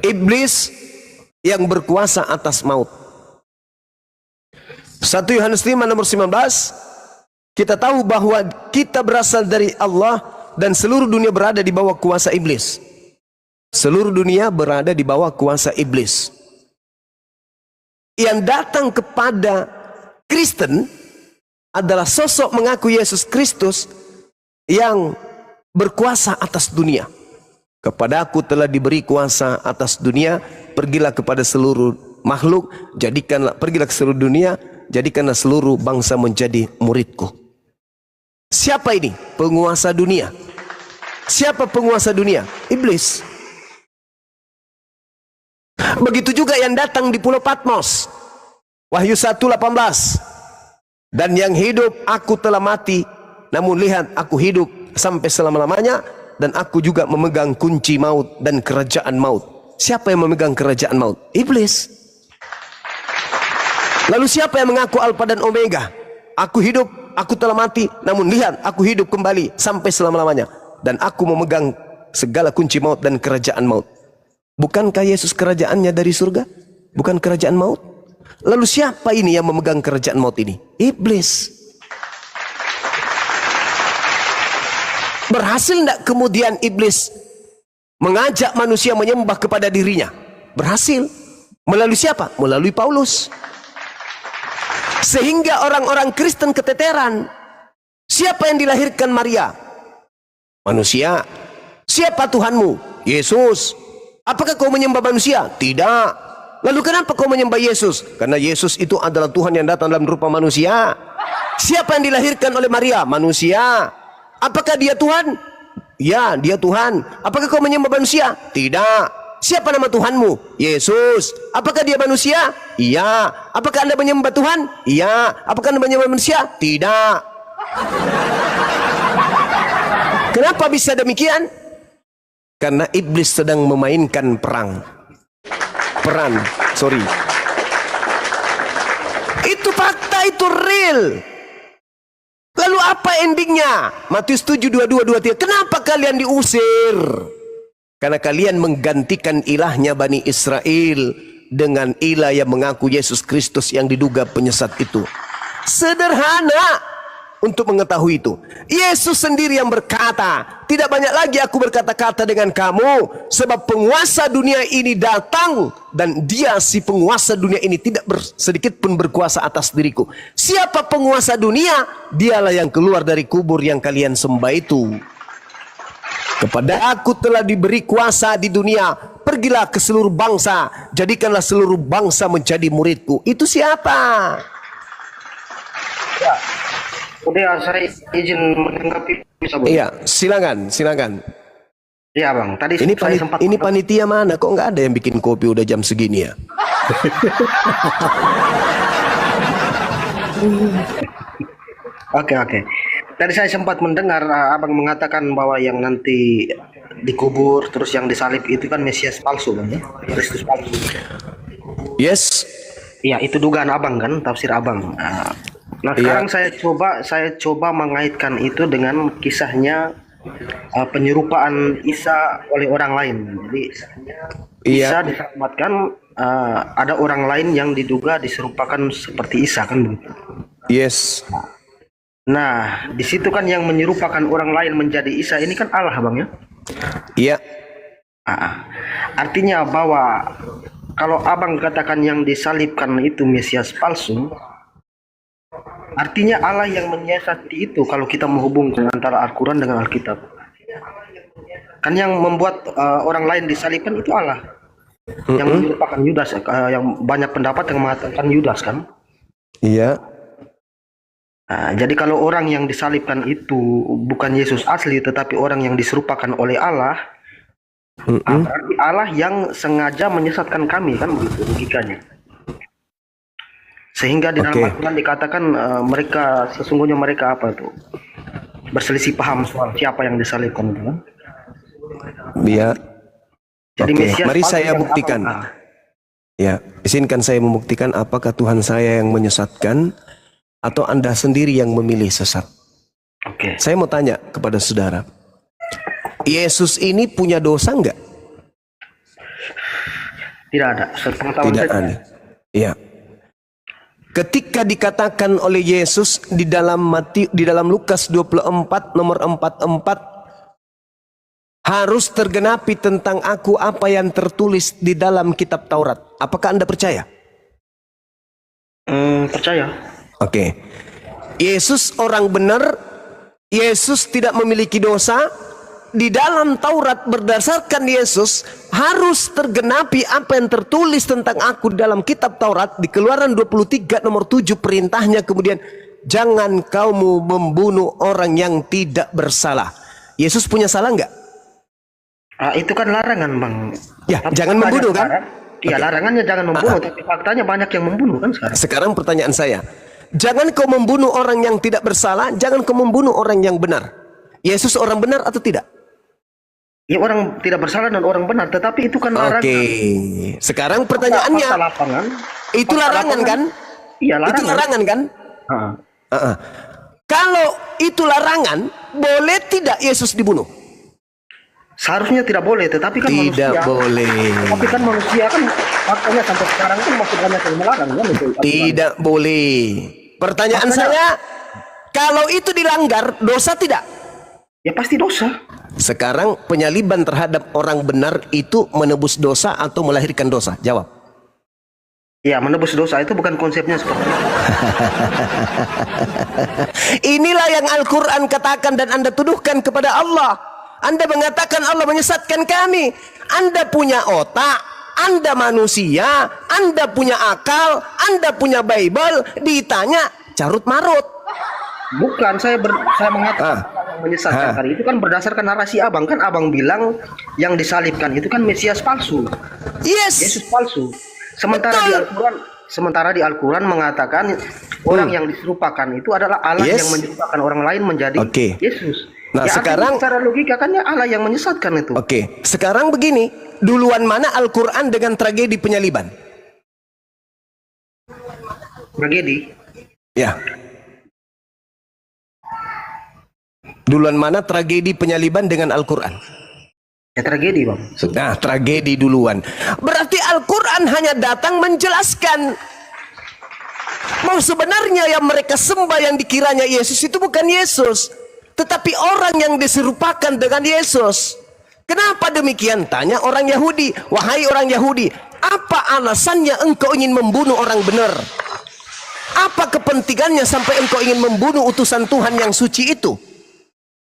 S3: Iblis yang berkuasa atas maut. 1 Yohanes 5 nomor 19. Kita tahu bahwa kita berasal dari Allah dan seluruh dunia berada di bawah kuasa iblis. Seluruh dunia berada di bawah kuasa iblis. Yang datang kepada Kristen adalah sosok mengaku Yesus Kristus yang berkuasa atas dunia. Kepadaku telah diberi kuasa atas dunia, pergilah kepada seluruh makhluk, pergilah ke seluruh dunia, jadikanlah seluruh bangsa menjadi muridku. Siapa ini? Penguasa dunia. Siapa penguasa dunia? Iblis. Begitu juga yang datang di Pulau Patmos. Wahyu 1:18. Dan yang hidup aku telah mati, namun lihat aku hidup sampai selama-lamanya, dan aku juga memegang kunci maut dan kerajaan maut. Siapa yang memegang kerajaan maut? Iblis. Lalu siapa yang mengaku Alfa dan Omega? Aku hidup, aku telah mati, namun lihat aku hidup kembali sampai selama-lamanya, dan aku memegang segala kunci maut dan kerajaan maut. Bukankah Yesus kerajaannya dari surga? Bukan kerajaan maut? Lalu siapa ini yang memegang kerajaan maut ini? Iblis. Berhasil tidak kemudian iblis mengajak manusia menyembah kepada dirinya? Berhasil. Melalui siapa? Melalui Paulus. Sehingga orang-orang Kristen keteteran. Siapa yang dilahirkan Maria? Manusia. Siapa Tuhanmu? Yesus. Apakah kau menyembah manusia? Tidak. Lalu kenapa kau menyembah Yesus? Karena Yesus itu adalah Tuhan yang datang dalam rupa manusia. Siapa yang dilahirkan oleh Maria? Manusia. Apakah dia Tuhan? Ya, dia Tuhan. Apakah kau menyembah manusia? Tidak. Siapa nama Tuhanmu? Yesus. Apakah dia manusia? Iya. Apakah Anda menyembah Tuhan? Iya. Apakah Anda menyembah manusia? Tidak. Kenapa bisa demikian? Karena iblis sedang memainkan peran. Itu fakta, itu real. Lalu apa endingnya? Matius 7:22-23. Kenapa kalian diusir? Karena kalian menggantikan ilahnya Bani Israel dengan ilah yang mengaku Yesus Kristus yang diduga penyesat itu. Sederhana untuk mengetahui itu. Yesus sendiri yang berkata, tidak banyak lagi aku berkata-kata dengan kamu, sebab penguasa dunia ini datang, dan dia si penguasa dunia ini tidak sedikit pun berkuasa atas diriku. Siapa penguasa dunia? Dialah yang keluar dari kubur yang kalian sembah itu. Kepada aku telah diberi kuasa di dunia, pergilah ke seluruh bangsa, jadikanlah seluruh bangsa menjadi muridku. Itu siapa?
S5: Ya. Udah, saya izin menanggapi, bisa, Bang?
S3: Iya, silakan.
S5: Iya, Bang. Tadi
S3: Ini panitia mana? Kok nggak ada yang bikin kopi udah jam segini ya?
S5: Oke. Tadi saya sempat mendengar Abang mengatakan bahwa yang nanti dikubur terus yang disalib itu kan Mesias palsu, Bang, ya? Kristus palsu.
S3: Yes.
S5: Iya, itu dugaan Abang kan, tafsir Abang. Nah, sekarang saya coba mengaitkan itu dengan kisahnya penyerupaan Isa oleh orang lain. Jadi Isa
S3: Iya.
S5: diselamatkan, ada orang lain yang diduga diserupakan seperti Isa kan begitu.
S3: Yes.
S5: Nah, di situ kan yang menyerupakan orang lain menjadi Isa ini kan Allah, Bang ya.
S3: Iya.
S5: Artinya bahwa kalau Abang katakan yang disalibkan itu Mesias palsu, artinya Allah yang menyiasati itu kalau kita menghubungkan antara Al-Quran dengan Alkitab. Kan yang membuat orang lain disalibkan itu Allah. Yang menyerupakan Yudas, yang banyak pendapat yang mengatakan Yudas kan.
S3: Iya.
S5: Jadi kalau orang yang disalibkan itu bukan Yesus asli tetapi orang yang diserupakan oleh Allah, berarti Allah yang sengaja menyesatkan kami kan begitu logikanya. Sehingga di dalam
S3: Oke.
S5: Al-Quran dikatakan mereka sesungguhnya mereka apa itu berselisih paham soal siapa yang disalibkan itu kan.
S3: Iya.
S5: Jadi
S3: Oke,
S5: Mesias
S3: mari
S5: palsu
S3: saya
S5: yang
S3: buktikan.
S5: Abang,
S3: Ya, izinkan saya membuktikan apakah Tuhan saya yang menyesatkan atau Anda sendiri yang memilih sesat.
S5: Oke.
S3: Saya mau tanya kepada saudara, Yesus ini punya dosa enggak?
S5: Tidak ada. Sepengetahuan
S3: Tidak
S5: saya
S3: ada. Iya. Ketika dikatakan oleh Yesus di dalam Lukas 24 nomor 44, harus tergenapi tentang aku apa yang tertulis di dalam kitab Taurat. Apakah Anda percaya?
S5: percaya.
S3: Oke. Yesus orang benar, Yesus tidak memiliki dosa. Di dalam Taurat berdasarkan Yesus harus tergenapi apa yang tertulis tentang aku di dalam kitab Taurat. Di Keluaran 23 nomor 7 perintahnya kemudian, jangan kamu membunuh orang yang tidak bersalah. Yesus punya salah enggak?
S5: Itu kan larangan, Bang.
S3: Ya,
S5: Tapi
S3: jangan
S5: faktanya
S3: membunuh, kan?
S5: sekarang, iya, larangannya jangan membunuh, tapi faktanya banyak yang membunuh kan sekarang.
S3: Sekarang pertanyaan saya, jangan kau membunuh orang yang tidak bersalah, jangan kau membunuh orang yang benar. Yesus orang benar atau tidak?
S5: Ya, orang tidak bersalah dan orang benar, tetapi itu kan larangan.
S3: Oke, sekarang pertanyaannya,
S5: Fakta lapangan.
S3: itu
S5: Fakta
S3: larangan
S5: lapangan.
S3: kan?
S5: Iya, larangan.
S3: Itu larangan kan?
S5: Ah.
S3: Kalau itu larangan, boleh tidak Yesus dibunuh?
S5: Seharusnya tidak boleh, tetapi kan
S3: Tidak
S5: manusia.
S3: boleh.
S5: Tapi kan manusia kan faktanya sampai sekarang kan masih banyak yang melarang kan itu.
S3: Tidak boleh. Pertanyaan
S5: Makanya-
S3: saya, kalau itu dilanggar, dosa tidak?
S5: Ya pasti dosa.
S3: Sekarang penyaliban terhadap orang benar itu menebus dosa atau melahirkan dosa? Jawab.
S5: Ya, menebus dosa itu bukan konsepnya seperti itu.
S3: Inilah yang Al-Quran katakan dan Anda tuduhkan kepada Allah. Anda mengatakan Allah menyesatkan kami. Anda punya otak, Anda manusia, Anda punya akal, Anda punya Bible, ditanya carut marut.
S5: Bukan, saya mengatakan yang menyesatkan tadi itu kan berdasarkan narasi Abang. Kan Abang bilang yang disalibkan itu kan Mesias palsu.
S3: Yes.
S5: Yesus palsu. Sementara di Al-Quran mengatakan orang yang diserupakan itu adalah Allah
S3: Yes.
S5: yang menyerupakan orang lain menjadi
S3: Oke.
S5: Yesus.
S3: Nah,
S5: Ya,
S3: sekarang-
S5: artinya secara logika kan ya Allah yang menyesatkan itu.
S3: Oke, sekarang begini, duluan mana Al-Quran dengan tragedi penyaliban?
S5: Tragedi.
S3: Ya. Duluan mana tragedi penyaliban dengan Al-Quran?
S5: Ya tragedi, Bang.
S3: Nah, tragedi duluan. Berarti Al-Quran hanya datang menjelaskan. Mau sebenarnya yang mereka sembah yang dikiranya Yesus itu bukan Yesus, tetapi orang yang diserupakan dengan Yesus. Kenapa demikian? Tanya orang Yahudi. Wahai orang Yahudi, apa alasannya engkau ingin membunuh orang benar? Apa kepentingannya sampai engkau ingin membunuh utusan Tuhan yang suci itu?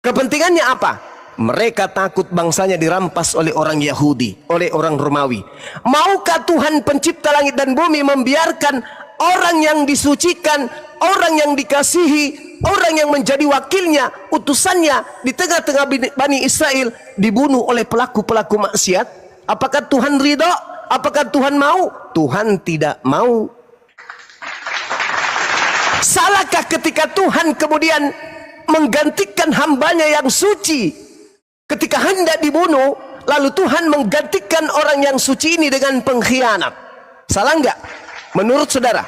S3: Kepentingannya apa? Mereka takut bangsanya dirampas oleh orang Yahudi, oleh orang Romawi. Maukah Tuhan pencipta langit dan bumi membiarkan orang yang disucikan, orang yang dikasihi, orang yang menjadi wakilnya, utusannya di tengah-tengah Bani Israel dibunuh oleh pelaku-pelaku maksiat? Apakah Tuhan ridho? Apakah Tuhan mau? Tuhan tidak mau. Salahkah ketika Tuhan kemudian menggantikan hambanya yang suci ketika hendak dibunuh, lalu Tuhan menggantikan orang yang suci ini dengan pengkhianat? Salah enggak menurut saudara?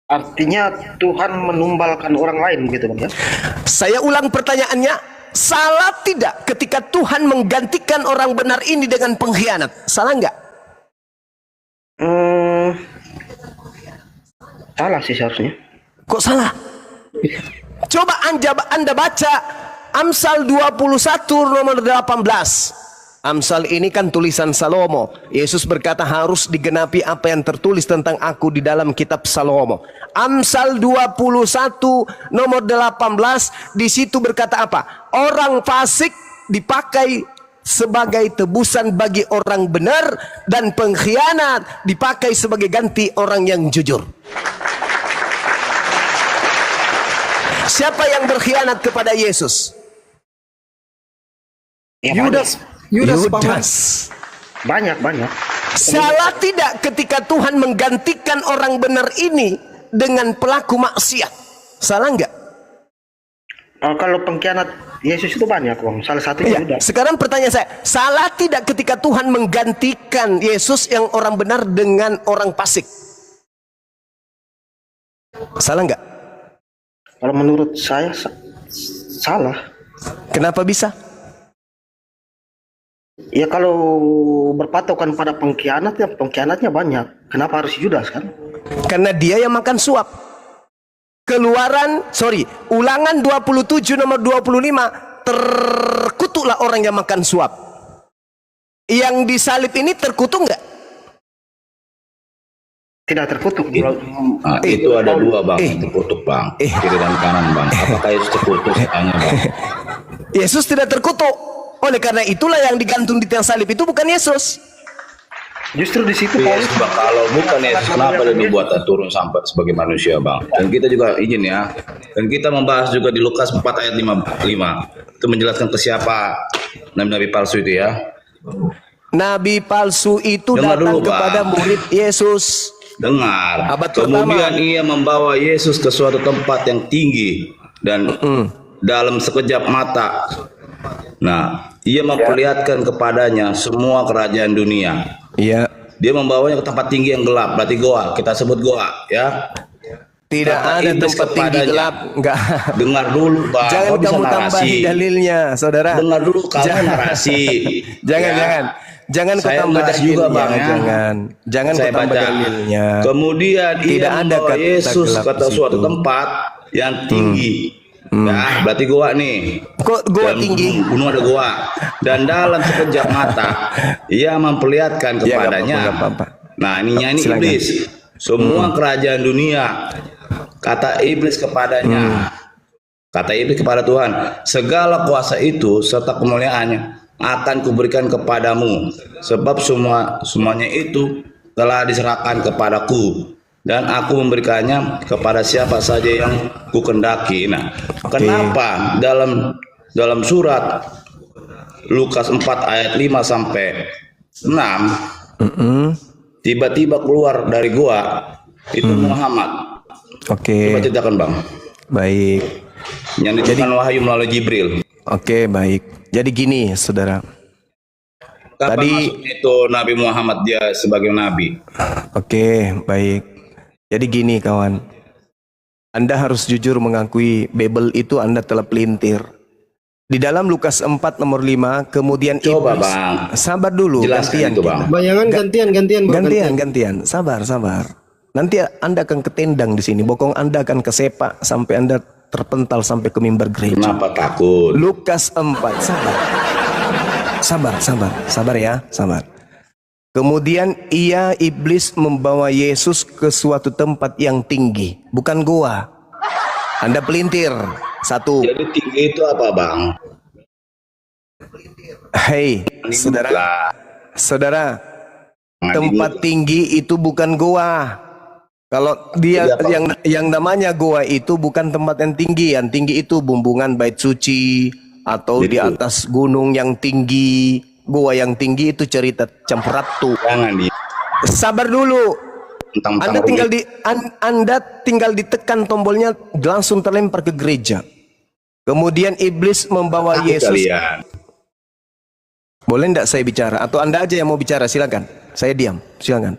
S5: Artinya Tuhan menumbalkan orang lain begitu Bang ya?
S3: Saya ulang pertanyaannya, salah tidak ketika Tuhan menggantikan orang benar ini dengan pengkhianat? Salah nggak?
S5: Salah sih seharusnya.
S3: Kok salah? Coba anda baca Amsal 21 nomor 18. Amsal ini kan tulisan Salomo. Yesus berkata harus digenapi apa yang tertulis tentang aku di dalam kitab Salomo. Amsal 21 nomor 18 di situ berkata apa? Orang fasik dipakai sebagai tebusan bagi orang benar dan pengkhianat dipakai sebagai ganti orang yang jujur. Siapa yang berkhianat kepada Yesus?
S5: Ya,
S1: Yudas.
S5: banyak.
S3: Salah tidak ketika Tuhan menggantikan orang benar ini dengan pelaku maksiat? Salah enggak?
S5: Kalau pengkhianat Yesus itu banyak Bang. Salah satunya
S3: Iya.
S5: Yudas.
S3: Sekarang pertanyaan saya, salah tidak ketika Tuhan menggantikan Yesus yang orang benar dengan orang fasik? Salah enggak?
S5: Kalau menurut saya salah.
S3: Kenapa bisa?
S5: Ya kalau berpatokan pada pengkhianatnya banyak. Kenapa harus Yudas kan?
S3: Karena dia yang makan suap. Ulangan 27 nomor 25, terkutuklah orang yang makan suap. Yang disalib ini terkutuk enggak?
S5: Tidak terkutuk.
S4: Itu ada dua bang, terkutuk bang, kiri dan kanan bang. Apakah itu terkutuk? Tanya bang.
S3: Yesus tidak terkutuk. Oleh karena itulah yang digantung di tiang salib itu bukan Yesus.
S5: Justru di situ
S4: Yes, bang. Kalau bukan Yesus, kenapa dia dibuat turun sampai sebagai manusia bang? Dan kita juga izin ya. Dan kita membahas juga di Lukas 4 ayat 55. Itu menjelaskan ke siapa nabi-nabi palsu itu ya.
S3: Nabi palsu itu
S4: Dengar
S3: datang
S4: dulu, Bang.
S3: kepada murid Yesus.
S4: Dengar.
S3: Abad
S4: Kemudian
S3: pertama.
S4: ia membawa Yesus ke suatu tempat yang tinggi dan dalam sekejap mata. Nah, ia memperlihatkan kepadanya semua kerajaan dunia.
S3: Iya.
S4: Dia membawanya ke tempat tinggi yang gelap, berarti goa. Kita sebut goa, ya.
S3: Tidak
S4: Kata
S3: ada
S4: iblis
S3: tempat tinggi
S4: kepadanya.
S3: gelap. Enggak.
S4: Dengar dulu, Bang.
S3: Jangan
S4: Kau bisa
S3: kamu
S4: narasi.
S3: tambahi dalilnya, saudara.
S4: Dengar dulu kamu
S3: Jangan.
S4: narasi.
S3: Jangan,
S4: Ya.
S3: Jangan kau
S4: Saya
S3: tambah
S4: baca juga,
S3: dalilnya,
S4: Bang, ya.
S3: Jangan
S4: Saya
S3: kau tambah
S4: baca.
S3: dalilnya.
S4: Kemudian
S3: Tidak
S4: ia
S3: ada
S4: membawa
S3: kata
S4: Yesus
S3: gelap
S4: kata
S3: di
S4: suatu
S3: situ.
S4: tempat yang tinggi. Ya, berarti goa nih.
S3: Kok goa
S4: Dan
S3: tinggi?
S4: Gunung ada goa. Dan dalam sekejap mata ia memperlihatkan
S3: Ya,
S4: kepadanya.
S3: nggak apa-apa.
S4: Nah, ini
S3: Silakan.
S4: iblis. Semua kerajaan dunia. Kata iblis kepadanya. Kata iblis kepada Tuhan, segala kuasa itu serta kemuliaannya akan kuberikan kepadamu, sebab semuanya itu telah diserahkan kepadaku, dan aku memberikannya kepada siapa saja yang kukendaki. Nah, kenapa dalam surat Lukas 4 ayat 5 sampai 6 tiba-tiba keluar dari gua itu Muhammad.
S3: Oke.
S4: Coba ceritakan bang,
S3: Baik.
S4: yang diberikan wahyu melalui Jibril.
S3: Oke, baik. Jadi gini, saudara.
S4: Kapan
S3: Tadi-
S4: masuknya itu Nabi Muhammad dia sebagai nabi?
S3: Oke, baik. Jadi gini, kawan. Anda harus jujur mengakui Bible itu Anda telah pelintir. Di dalam Lukas 4 nomor 5, kemudian
S4: Coba,
S3: iblis.
S4: Bang.
S3: Sabar dulu,
S4: Jelaskan itu,
S3: kita.
S4: Bang.
S1: Bayangan gantian bro,
S3: Gantian. Sabar. Nanti Anda akan ketendang di sini. Bokong Anda akan kesepak sampai Anda terpental sampai ke mimbar gereja.
S4: Kenapa takut?
S3: Lukas 4. Sabar ya. Kemudian iblis membawa Yesus ke suatu tempat yang tinggi, bukan goa. Anda pelintir. 1.
S4: Jadi tinggi itu apa bang?
S3: Hei, saudara.
S4: Lah,
S3: Tempat tinggi itu bukan goa. Kalau dia
S4: Jadi apa?
S3: yang namanya goa itu bukan tempat yang tinggi. Yang tinggi itu bumbungan bait suci atau
S4: Jadi
S3: di atas gunung yang tinggi. Goa yang tinggi itu cerita Campuratu.
S4: jangan di
S3: Sabar dulu.
S4: tentang
S3: Anda tinggal ditekan tombolnya langsung terlempar ke gereja. Kemudian iblis membawa Yesus.
S4: kalian.
S3: Boleh enggak saya bicara? Atau Anda aja yang mau bicara? Silakan. Saya diam. Silakan.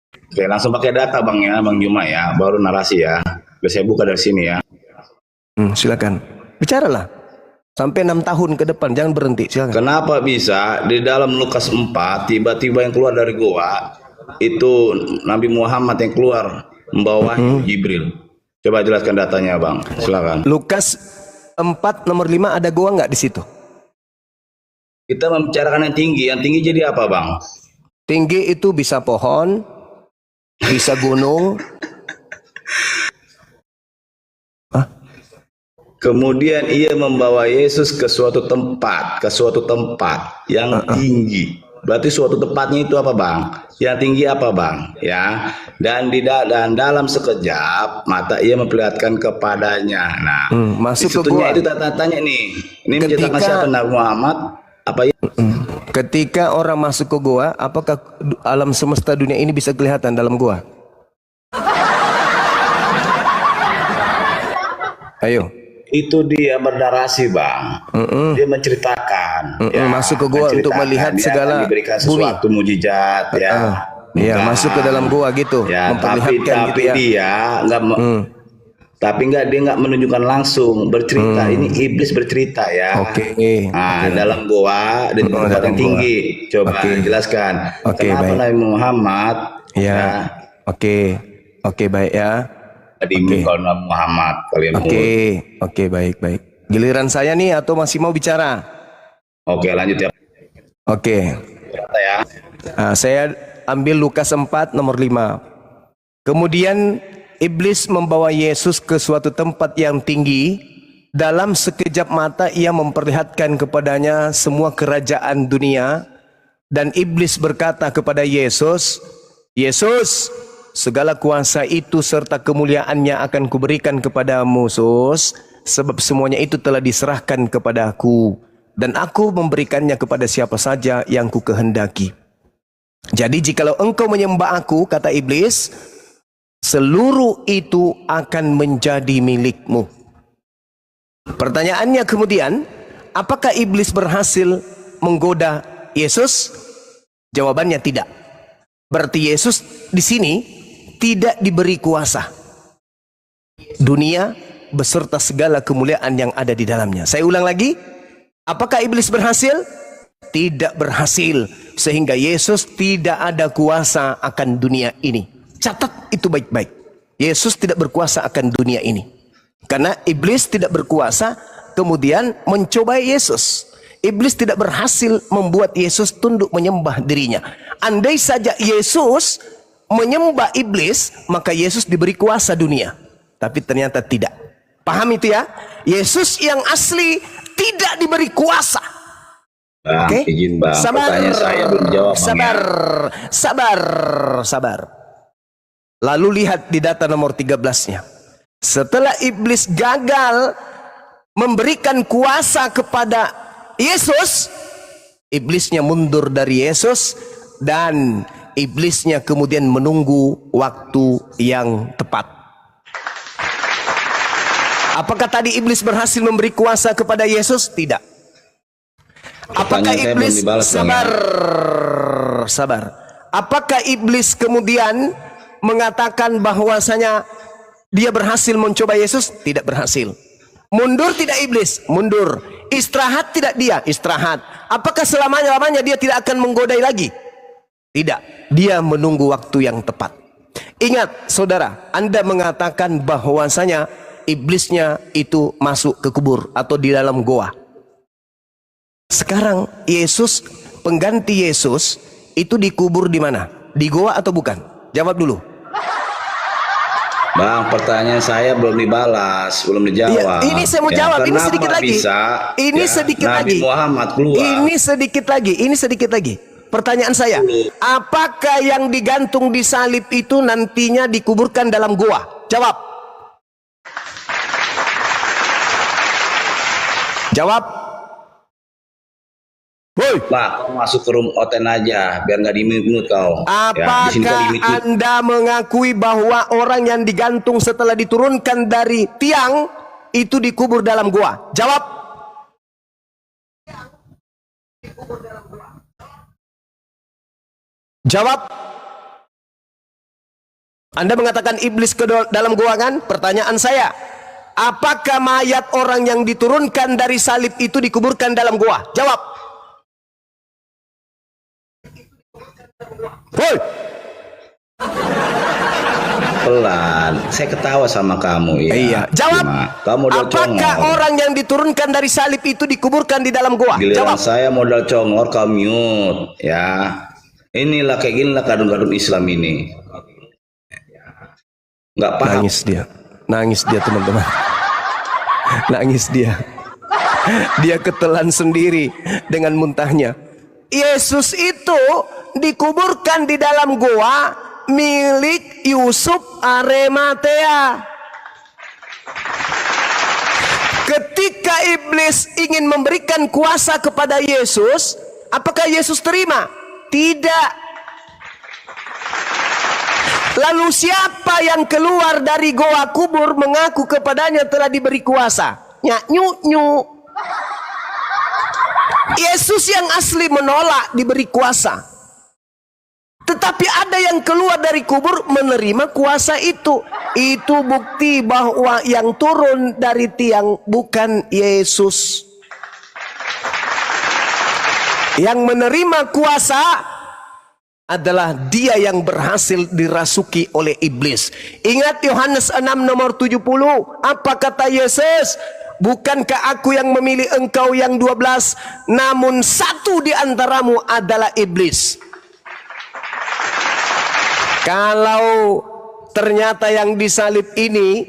S4: Oke, langsung pakai data Bang ya, Bang Juma ya, baru narasi ya. Biar saya buka dari sini ya.
S3: Silakan. Bicaralah. Sampai 6 tahun ke depan, jangan berhenti. Silakan.
S4: Kenapa bisa di dalam Lukas 4 tiba-tiba yang keluar dari goa itu Nabi Muhammad yang keluar membawa Jibril? Coba jelaskan datanya Bang, silakan.
S3: Lukas 4 nomor 5 ada goa nggak di situ?
S4: Kita membicarakan yang tinggi jadi apa Bang?
S3: Tinggi itu bisa pohon, bisa gunung.
S4: Kemudian ia membawa Yesus ke suatu tempat yang tinggi. Berarti suatu tempatnya itu apa Bang? Yang tinggi apa Bang? Ya. Dan dalam sekejap mata ia memperlihatkan kepadanya. Nah,
S3: masuk ke
S4: situnya
S3: gua.
S4: itu tanya nih. Ini menceritakan siapa Nabi Muhammad? Apa ya?
S3: Ketika orang masuk ke goa, apakah alam semesta dunia ini bisa kelihatan dalam goa? Ayo.
S4: Itu dia bernarasi Bang. Dia menceritakan.
S3: Masuk ke goa untuk melihat
S4: dia
S3: segala
S4: akan diberikan
S3: bumi.
S4: sesuatu mujizat ya.
S3: Ya, masuk ke dalam goa gitu,
S4: Ya,
S3: memperlihatkan
S4: tapi
S3: gitu ya.
S4: dia dia nggak menunjukkan langsung bercerita. Ini iblis bercerita ya.
S3: Oke.
S4: Nah, dalam goa dan tempat yang tinggi. Coba jelaskan. Kenapa
S3: baik.
S4: Nabi Muhammad?
S3: Ya. Oke, baik ya.
S4: Tadi kalau Nabi Muhammad kalian.
S3: Oke, baik. Giliran saya nih atau masih mau bicara?
S4: Oke, lanjut ya.
S3: Oke.
S4: Kata ya.
S3: Saya ambil Lukas 4 nomor 5. Kemudian iblis membawa Yesus ke suatu tempat yang tinggi. Dalam sekejap mata ia memperlihatkan kepadanya semua kerajaan dunia. Dan iblis berkata kepada Yesus, Yesus, segala kuasa itu serta kemuliaannya akan kuberikan kepadamu, Sus, sebab semuanya itu telah diserahkan kepada aku, dan aku memberikannya kepada siapa saja yang ku kehendaki. Jadi jikalau engkau menyembah aku, kata iblis, seluruh itu akan menjadi milikmu. Pertanyaannya kemudian, apakah iblis berhasil menggoda Yesus? Jawabannya tidak. Berarti Yesus di sini tidak diberi kuasa. Dunia beserta segala kemuliaan yang ada di dalamnya. Saya ulang lagi. Apakah iblis berhasil? Tidak berhasil. Sehingga Yesus tidak ada kuasa akan dunia ini. Catat itu baik-baik. Yesus tidak berkuasa akan dunia ini. Karena iblis tidak berkuasa kemudian mencobai Yesus. Iblis tidak berhasil membuat Yesus tunduk menyembah dirinya. Andai saja Yesus menyembah iblis, maka Yesus diberi kuasa dunia. Tapi ternyata tidak. Paham itu ya? Yesus yang asli tidak diberi kuasa.
S4: Bang,
S3: Oke?
S4: izin Bang.
S3: Sabar.
S4: Pertanyaan saya belum dijawab Bang.
S3: Sabar. Lalu lihat di data nomor 13-nya. Setelah iblis gagal memberikan kuasa kepada Yesus, iblisnya mundur dari Yesus dan iblisnya kemudian menunggu waktu yang tepat. Apakah tadi iblis berhasil memberi kuasa kepada Yesus? Tidak. Apakah iblis sabar. Apakah iblis kemudian mengatakan bahwasanya dia berhasil mencoba Yesus? Tidak berhasil. Mundur tidak iblis? Mundur. Istirahat tidak dia? Istirahat. Apakah selamanya-lamanya dia tidak akan menggodai lagi? Tidak. Dia menunggu waktu yang tepat. Ingat saudara, Anda mengatakan bahwasanya iblisnya itu masuk ke kubur atau di dalam goa. Sekarang Yesus, pengganti Yesus itu dikubur di mana? Di goa atau bukan? Jawab dulu.
S4: Bang, pertanyaan saya belum dibalas, belum dijawab.
S3: Ini saya mau jawab. Ini sedikit lagi. Ini sedikit lagi.
S4: Nabi Muhammad keluar.
S3: Ini sedikit lagi. Pertanyaan saya, apakah yang digantung di salib itu nantinya dikuburkan dalam goa? Jawab. Jawab. Woi.
S4: Bang, kau masuk ke room oten aja, biar nggak diminut kau.
S3: Apakah
S4: di sini kan diminut.
S3: Anda mengakui bahwa orang yang digantung setelah diturunkan dari tiang itu dikubur dalam gua? Jawab. Jawab. Anda mengatakan iblis ke dalam gua kan? Pertanyaan saya, apakah mayat orang yang diturunkan dari salib itu dikuburkan dalam gua? Jawab. Woi.
S4: Pelan, saya ketawa sama kamu ya.
S3: Iya. Jawab.
S4: Kamu modal
S3: Apakah
S4: congor.
S3: orang yang diturunkan dari salib itu dikuburkan di dalam gua?
S4: Giliran
S3: Jawab.
S4: saya modal congor, kamu mute ya. Inilah kayak ginilah kadun-kadun Islam ini. Nggak paham.
S3: Nangis dia teman-teman. Nangis dia. Dia ketelan sendiri dengan muntahnya. Yesus itu dikuburkan di dalam gua milik Yusuf Arimatea. Ketika iblis ingin memberikan kuasa kepada Yesus, apakah Yesus terima? Tidak. Lalu siapa yang keluar dari goa kubur mengaku kepadanya telah diberi kuasa? Nyak. Yesus yang asli menolak diberi kuasa. Tetapi ada yang keluar dari kubur menerima kuasa itu. Itu bukti bahwa yang turun dari tiang bukan Yesus. Yang menerima kuasa adalah dia yang berhasil dirasuki oleh iblis. Ingat Yohanes 6 nomor 70. Apa kata Yesus? Bukankah aku yang memilih engkau yang 12, namun satu di antaramu adalah iblis. Kalau ternyata yang disalib ini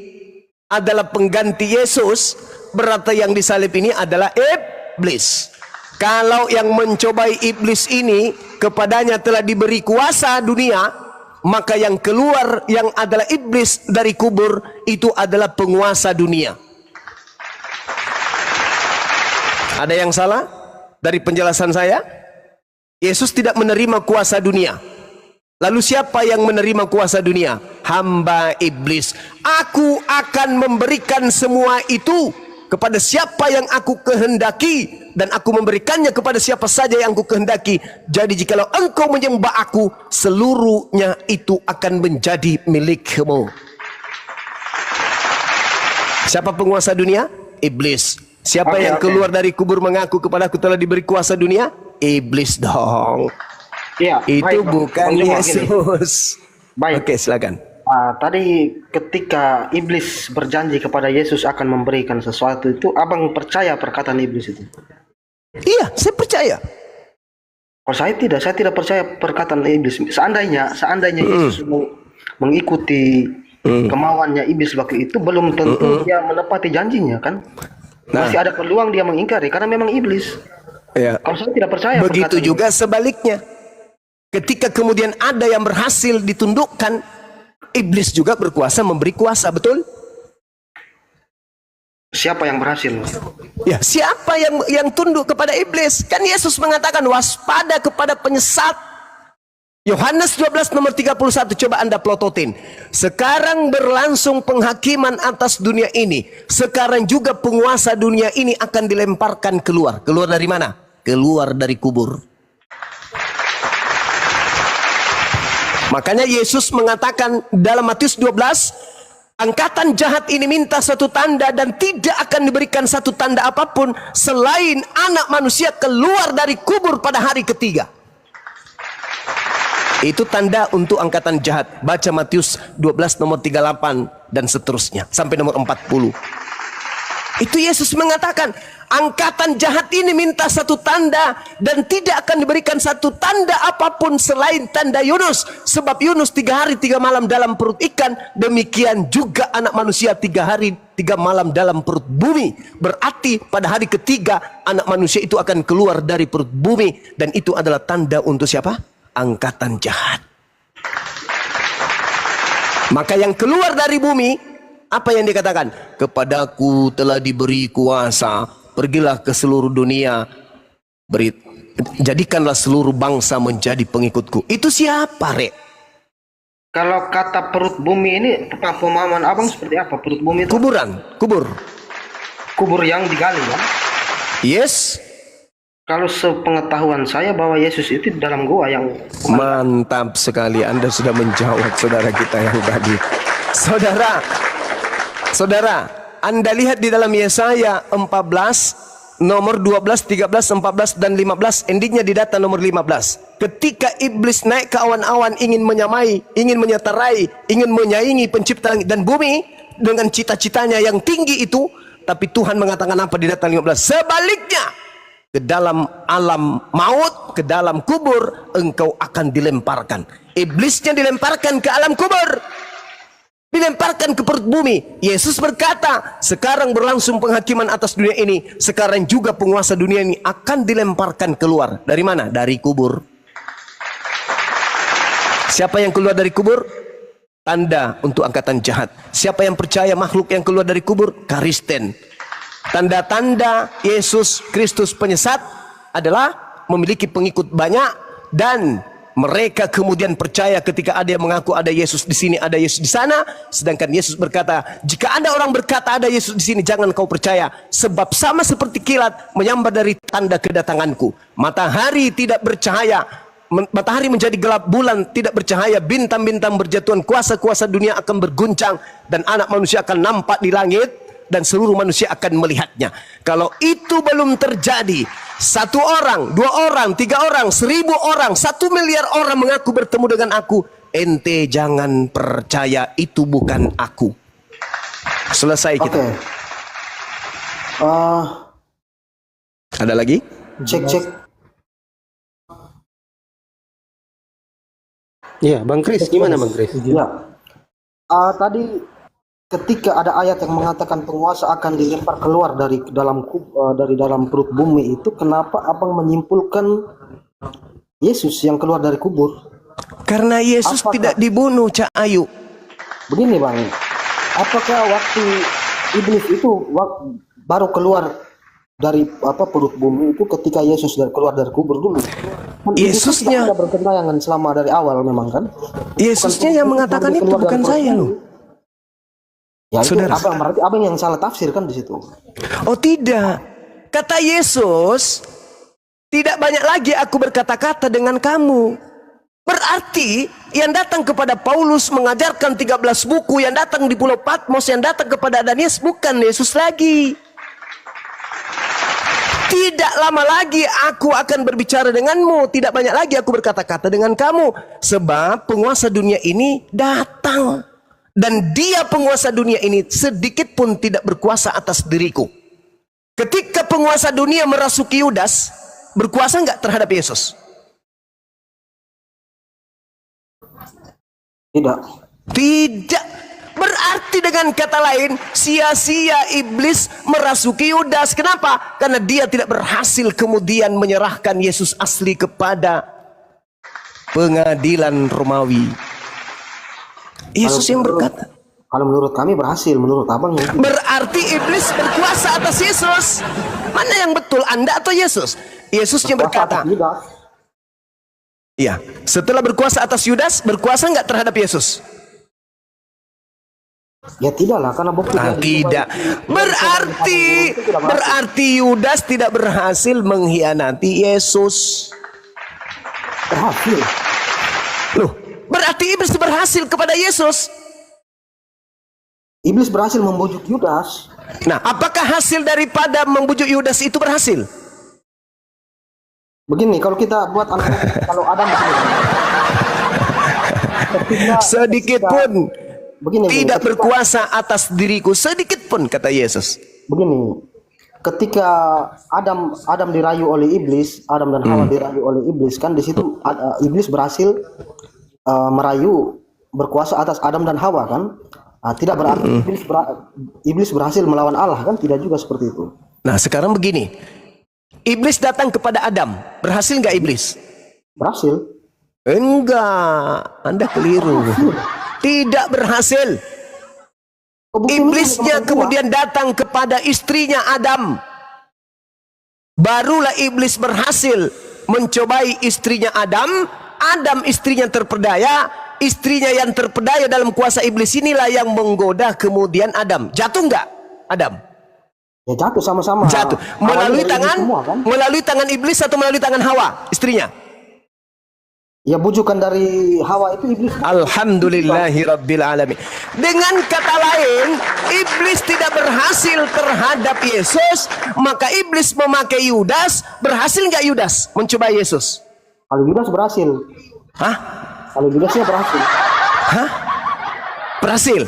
S3: adalah pengganti Yesus, berarti yang disalib ini adalah iblis. Kalau yang mencobai iblis ini kepadanya telah diberi kuasa dunia, maka yang keluar yang adalah iblis dari kubur itu adalah penguasa dunia. Ada yang salah dari penjelasan saya? Yesus tidak menerima kuasa dunia. Lalu siapa yang menerima kuasa dunia? Hamba iblis. Aku akan memberikan semua itu kepada siapa yang aku kehendaki, dan aku memberikannya kepada siapa saja yang aku kehendaki. Jadi jikalau engkau menyembah aku, seluruhnya itu akan menjadi milikmu. Siapa penguasa dunia? Iblis. Siapa yang keluar dari kubur mengaku kepada aku telah diberi kuasa dunia? Iblis dong.
S5: Iya,
S3: Itu
S5: baik,
S3: bukan
S5: Bang.
S3: Yesus.
S5: Baik.
S3: Oke, silakan.
S5: Tadi ketika iblis berjanji kepada Yesus akan memberikan sesuatu itu, abang percaya perkataan iblis itu?
S3: Iya, saya percaya.
S5: Oh, saya tidak percaya perkataan iblis. Seandainya Yesus mengikuti kemauannya iblis waktu itu, belum tentu dia menepati janjinya kan? Masih ada peluang dia mengingkari karena memang iblis.
S3: Ya.
S5: Kalau saya tidak percaya
S3: Begitu
S5: perkataan
S3: juga sebaliknya. Ketika kemudian ada yang berhasil ditundukkan, iblis juga berkuasa memberi kuasa, betul?
S5: siapa yang berhasil?
S3: Ya, siapa yang tunduk kepada iblis? Kan Yesus mengatakan waspada kepada penyesat. Yohanes 12 nomor 31, coba Anda plototin. Sekarang berlangsung penghakiman atas dunia ini. Sekarang juga penguasa dunia ini akan dilemparkan keluar. Keluar dari mana? Keluar dari kubur. Makanya Yesus mengatakan dalam Matius 12, angkatan jahat ini minta satu tanda dan tidak akan diberikan satu tanda apapun selain anak manusia keluar dari kubur pada hari ketiga. Itu tanda untuk angkatan jahat. Baca Matius 12 nomor 38 dan seterusnya sampai nomor 40. Itu Yesus mengatakan angkatan jahat ini minta satu tanda dan tidak akan diberikan satu tanda apapun selain tanda Yunus. Sebab Yunus 3 hari 3 malam dalam perut ikan, demikian juga anak manusia 3 hari 3 malam dalam perut bumi. Berarti pada hari ketiga anak manusia itu akan keluar dari perut bumi. Dan itu adalah tanda untuk siapa? Angkatan jahat. Maka yang keluar dari bumi, apa yang dikatakan? Kepadaku telah diberi kuasa, pergilah ke seluruh dunia, jadikanlah seluruh bangsa menjadi pengikutku. Itu siapa, Rek?
S5: Kalau kata perut bumi ini, pemahaman abang seperti apa? Perut bumi itu
S3: Kuburan, kubur.
S5: kubur yang digali kan?
S3: Yes.
S5: kalau sepengetahuan saya bahwa Yesus itu di dalam gua yang
S3: Mantap sekali, Anda sudah menjawab saudara kita yang tadi. Saudara, Anda lihat di dalam Yesaya 14, nomor 12, 13, 14, dan 15, endingnya di data nomor 15. Ketika iblis naik ke awan-awan ingin menyamai, ingin menyeterai, ingin menyaingi pencipta langit dan bumi dengan cita-citanya yang tinggi itu, tapi Tuhan mengatakan apa di data 15? Sebaliknya, ke dalam alam maut, ke dalam kubur, engkau akan dilemparkan. Iblisnya dilemparkan ke alam kubur, dilemparkan ke perut bumi. Yesus berkata, sekarang berlangsung penghakiman atas dunia ini, sekarang juga penguasa dunia ini akan dilemparkan keluar. Dari mana? Dari kubur. Siapa yang keluar dari kubur? Tanda untuk angkatan jahat. Siapa yang percaya makhluk yang keluar dari kubur? Karisten. Tanda-tanda Yesus Kristus penyesat adalah memiliki pengikut banyak, dan mereka kemudian percaya ketika ada yang mengaku ada Yesus di sini, ada Yesus di sana. Sedangkan Yesus berkata, jika ada orang berkata ada Yesus di sini, jangan kau percaya, sebab sama seperti kilat menyambar dari tanda kedatanganku. Matahari tidak bercahaya, matahari menjadi gelap, bulan tidak bercahaya, bintang-bintang berjatuhan, kuasa-kuasa dunia akan berguncang, dan anak manusia akan nampak di langit, dan seluruh manusia akan melihatnya. Kalau itu belum terjadi, 1 orang, 2 orang, 3 orang, 1000 orang, 1 miliar orang mengaku bertemu dengan aku, ente jangan percaya, itu bukan aku. Selesai kita.
S5: Oke.
S3: Ada lagi?
S5: Cek.
S1: Iya, Bang Kris, gimana Bang Kris?
S5: Ya. Tadi ketika ada ayat yang mengatakan penguasa akan dilempar keluar dari dalam perut bumi itu, kenapa abang menyimpulkan Yesus yang keluar dari kubur?
S3: Karena Yesus tidak dibunuh, Cak Ayu.
S5: Begini bang, apakah waktu iblis itu baru keluar dari perut bumi itu ketika Yesus keluar dari kubur dulu?
S3: Yesusnya
S5: tidak bergentayangan selama dari awal memang kan?
S3: Yesusnya yang mengatakan itu, bukan saya loh.
S5: Ya itu
S3: Saudara,
S5: berarti abang yang salah tafsir kan di situ.
S3: Oh tidak, kata Yesus, tidak banyak lagi aku berkata-kata dengan kamu. Berarti yang datang kepada Paulus mengajarkan 13 buku, yang datang di Pulau Patmos, yang datang kepada Ananias bukan Yesus lagi. Tidak lama lagi aku akan berbicara denganmu, tidak banyak lagi aku berkata-kata dengan kamu, sebab penguasa dunia ini datang. Dan dia penguasa dunia ini sedikit pun tidak berkuasa atas diriku. Ketika penguasa dunia merasuki Yudas, berkuasa nggak terhadap Yesus? Tidak. Berarti dengan kata lain, sia-sia iblis merasuki Yudas. Kenapa? Karena dia tidak berhasil kemudian menyerahkan Yesus asli kepada pengadilan Romawi. Yesus yang berkata,
S5: kalau menurut kami berhasil, menurut abang
S3: berarti iblis berkuasa atas Yesus. Mana yang betul, Anda atau Yesus? Yesusnya berkata, iya, setelah berkuasa atas Yudas, berkuasa nggak terhadap Yesus?
S5: Ya tidaklah, karena bukti
S3: tidak. Berarti Yudas tidak berhasil mengkhianati Yesus.
S5: Berhasil.
S3: Loh, berarti iblis berhasil kepada Yesus.
S5: Iblis berhasil membujuk Yudas.
S3: Nah, apakah hasil daripada membujuk Yudas itu berhasil?
S5: Begini, kalau kita buat analogi, kalau Adam
S3: sedikit pun
S5: begini,
S3: tidak berkuasa atas diriku, sedikit pun, kata Yesus.
S5: Begini, ketika Adam dirayu oleh iblis, Adam dan Hawa dirayu oleh iblis, kan di situ iblis berhasil merayu berkuasa atas Adam dan Hawa kan? Tidak berarti iblis berhasil melawan Allah kan? Tidak juga seperti itu.
S3: Nah sekarang begini, iblis datang kepada Adam, berhasil nggak iblis?
S5: Berhasil.
S3: Enggak, Anda keliru. Tidak berhasil. Iblisnya kemudian datang kepada istrinya Adam. Barulah iblis berhasil mencobai istrinya Adam. Adam istrinya terpedaya, istrinya yang terpedaya dalam kuasa iblis inilah yang menggoda kemudian Adam. Jatuh enggak Adam?
S5: Ya jatuh sama-sama.
S3: Jatuh
S5: Awalnya
S3: melalui
S5: dari
S3: tangan,
S5: iblis semua, kan?
S3: melalui tangan iblis atau melalui tangan Hawa, istrinya.
S5: Ya bujukan dari Hawa itu iblis.
S3: Alhamdulillahirabbil alamin. Dengan kata lain, iblis tidak berhasil terhadap Yesus, maka iblis memakai Yudas. Berhasil nggak Yudas mencoba Yesus?
S5: Kalau Yudas berhasil.
S3: Hah?
S5: Kalau Yudasnya berhasil.
S3: Hah? Berhasil.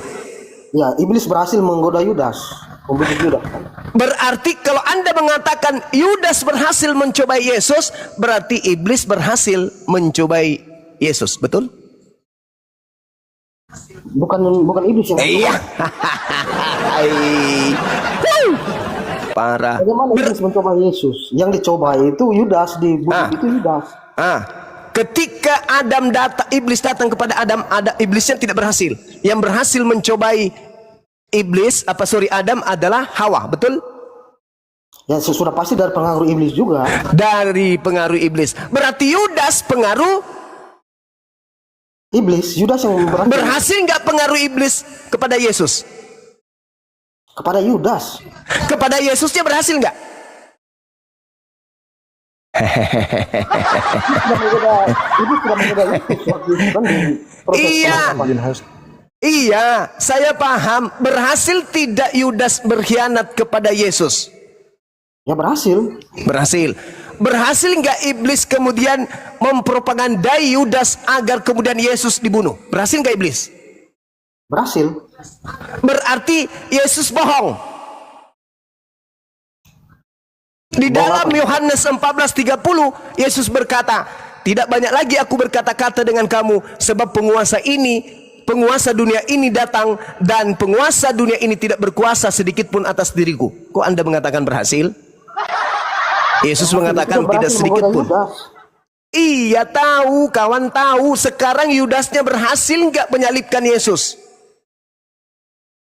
S5: Ya, iblis berhasil menggoda Yudas, membujuk Yudas.
S3: Berarti kalau Anda mengatakan Yudas berhasil mencobai Yesus, berarti iblis berhasil mencobai Yesus, betul?
S5: Bukan iblis yang.
S3: Iya. Parah.
S5: Bagaimana iblis mencoba Yesus? Yang dicoba itu Yudas, dibujuk itu Yudas.
S3: Ketika iblis datang kepada Adam, iblisnya tidak berhasil. Yang berhasil mencobai Adam adalah Hawa, betul?
S5: Ya sudah pasti dari pengaruh iblis juga.
S3: Dari pengaruh iblis. Berarti Yudas pengaruh
S5: Iblis, Yudas yang berhasil.
S3: Berhasil nggak pengaruh iblis kepada Yesus?
S5: Kepada Yudas.
S3: Kepada Yesusnya berhasil nggak?
S5: Iblis sudah menggoda Yesus waktu itu kan di proses
S3: Iya. Iya, saya paham. Berhasil tidak Yudas berkhianat kepada Yesus?
S5: Ya berhasil.
S3: Berhasil. Berhasil nggak iblis kemudian mempropagandai Yudas agar kemudian Yesus dibunuh? Berhasil nggak iblis?
S5: Berhasil.
S3: Berarti Yesus bohong. Di dalam Yohanes 14:30 Yesus berkata, tidak banyak lagi aku berkata-kata dengan kamu, sebab penguasa dunia ini datang, dan penguasa dunia ini tidak berkuasa sedikit pun atas diriku. Kok Anda mengatakan berhasil? Yesus mengatakan tidak sedikit pun. Iya tahu, kawan tahu. Sekarang Yudasnya berhasil nggak menyalibkan Yesus?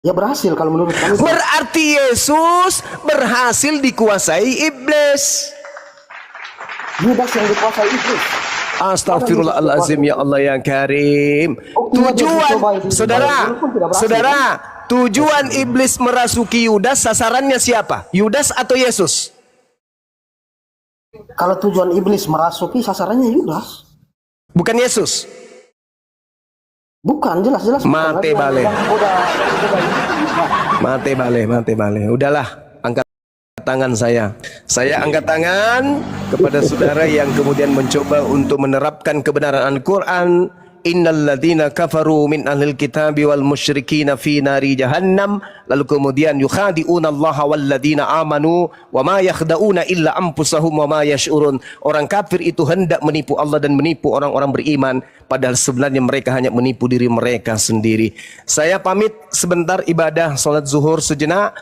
S5: Ya berhasil kalau menurut kami.
S3: Berarti Yesus berhasil dikuasai iblis.
S5: Yudas yang dikuasai iblis.
S3: Astagfirullahalazim, ya Allah yang karim. Tujuan, saudara, tujuan iblis merasuki Yudas, sasarannya siapa? Yudas atau Yesus?
S5: Kalau tujuan iblis merasuki, sasarannya Yudas.
S3: Bukan Yesus.
S5: Bukan, jelas-jelas.
S3: Mate bale. Mate bale. Udahlah, angkat tangan saya. Saya angkat tangan kepada saudara yang kemudian mencoba untuk menerapkan kebenaran Al-Quran. Innal ladzina kafaru min ahlil kitabi wal musyrikina fi nari jahannam. Lalu kemudian yukhadi'una Allah wal ladzina amanu wa ma yakhda'una illa anfusahum wa ma yash'urun. Orang kafir itu hendak menipu Allah dan menipu orang-orang beriman, padahal sebenarnya mereka hanya menipu diri mereka sendiri. Saya pamit sebentar, ibadah salat zuhur sejenak.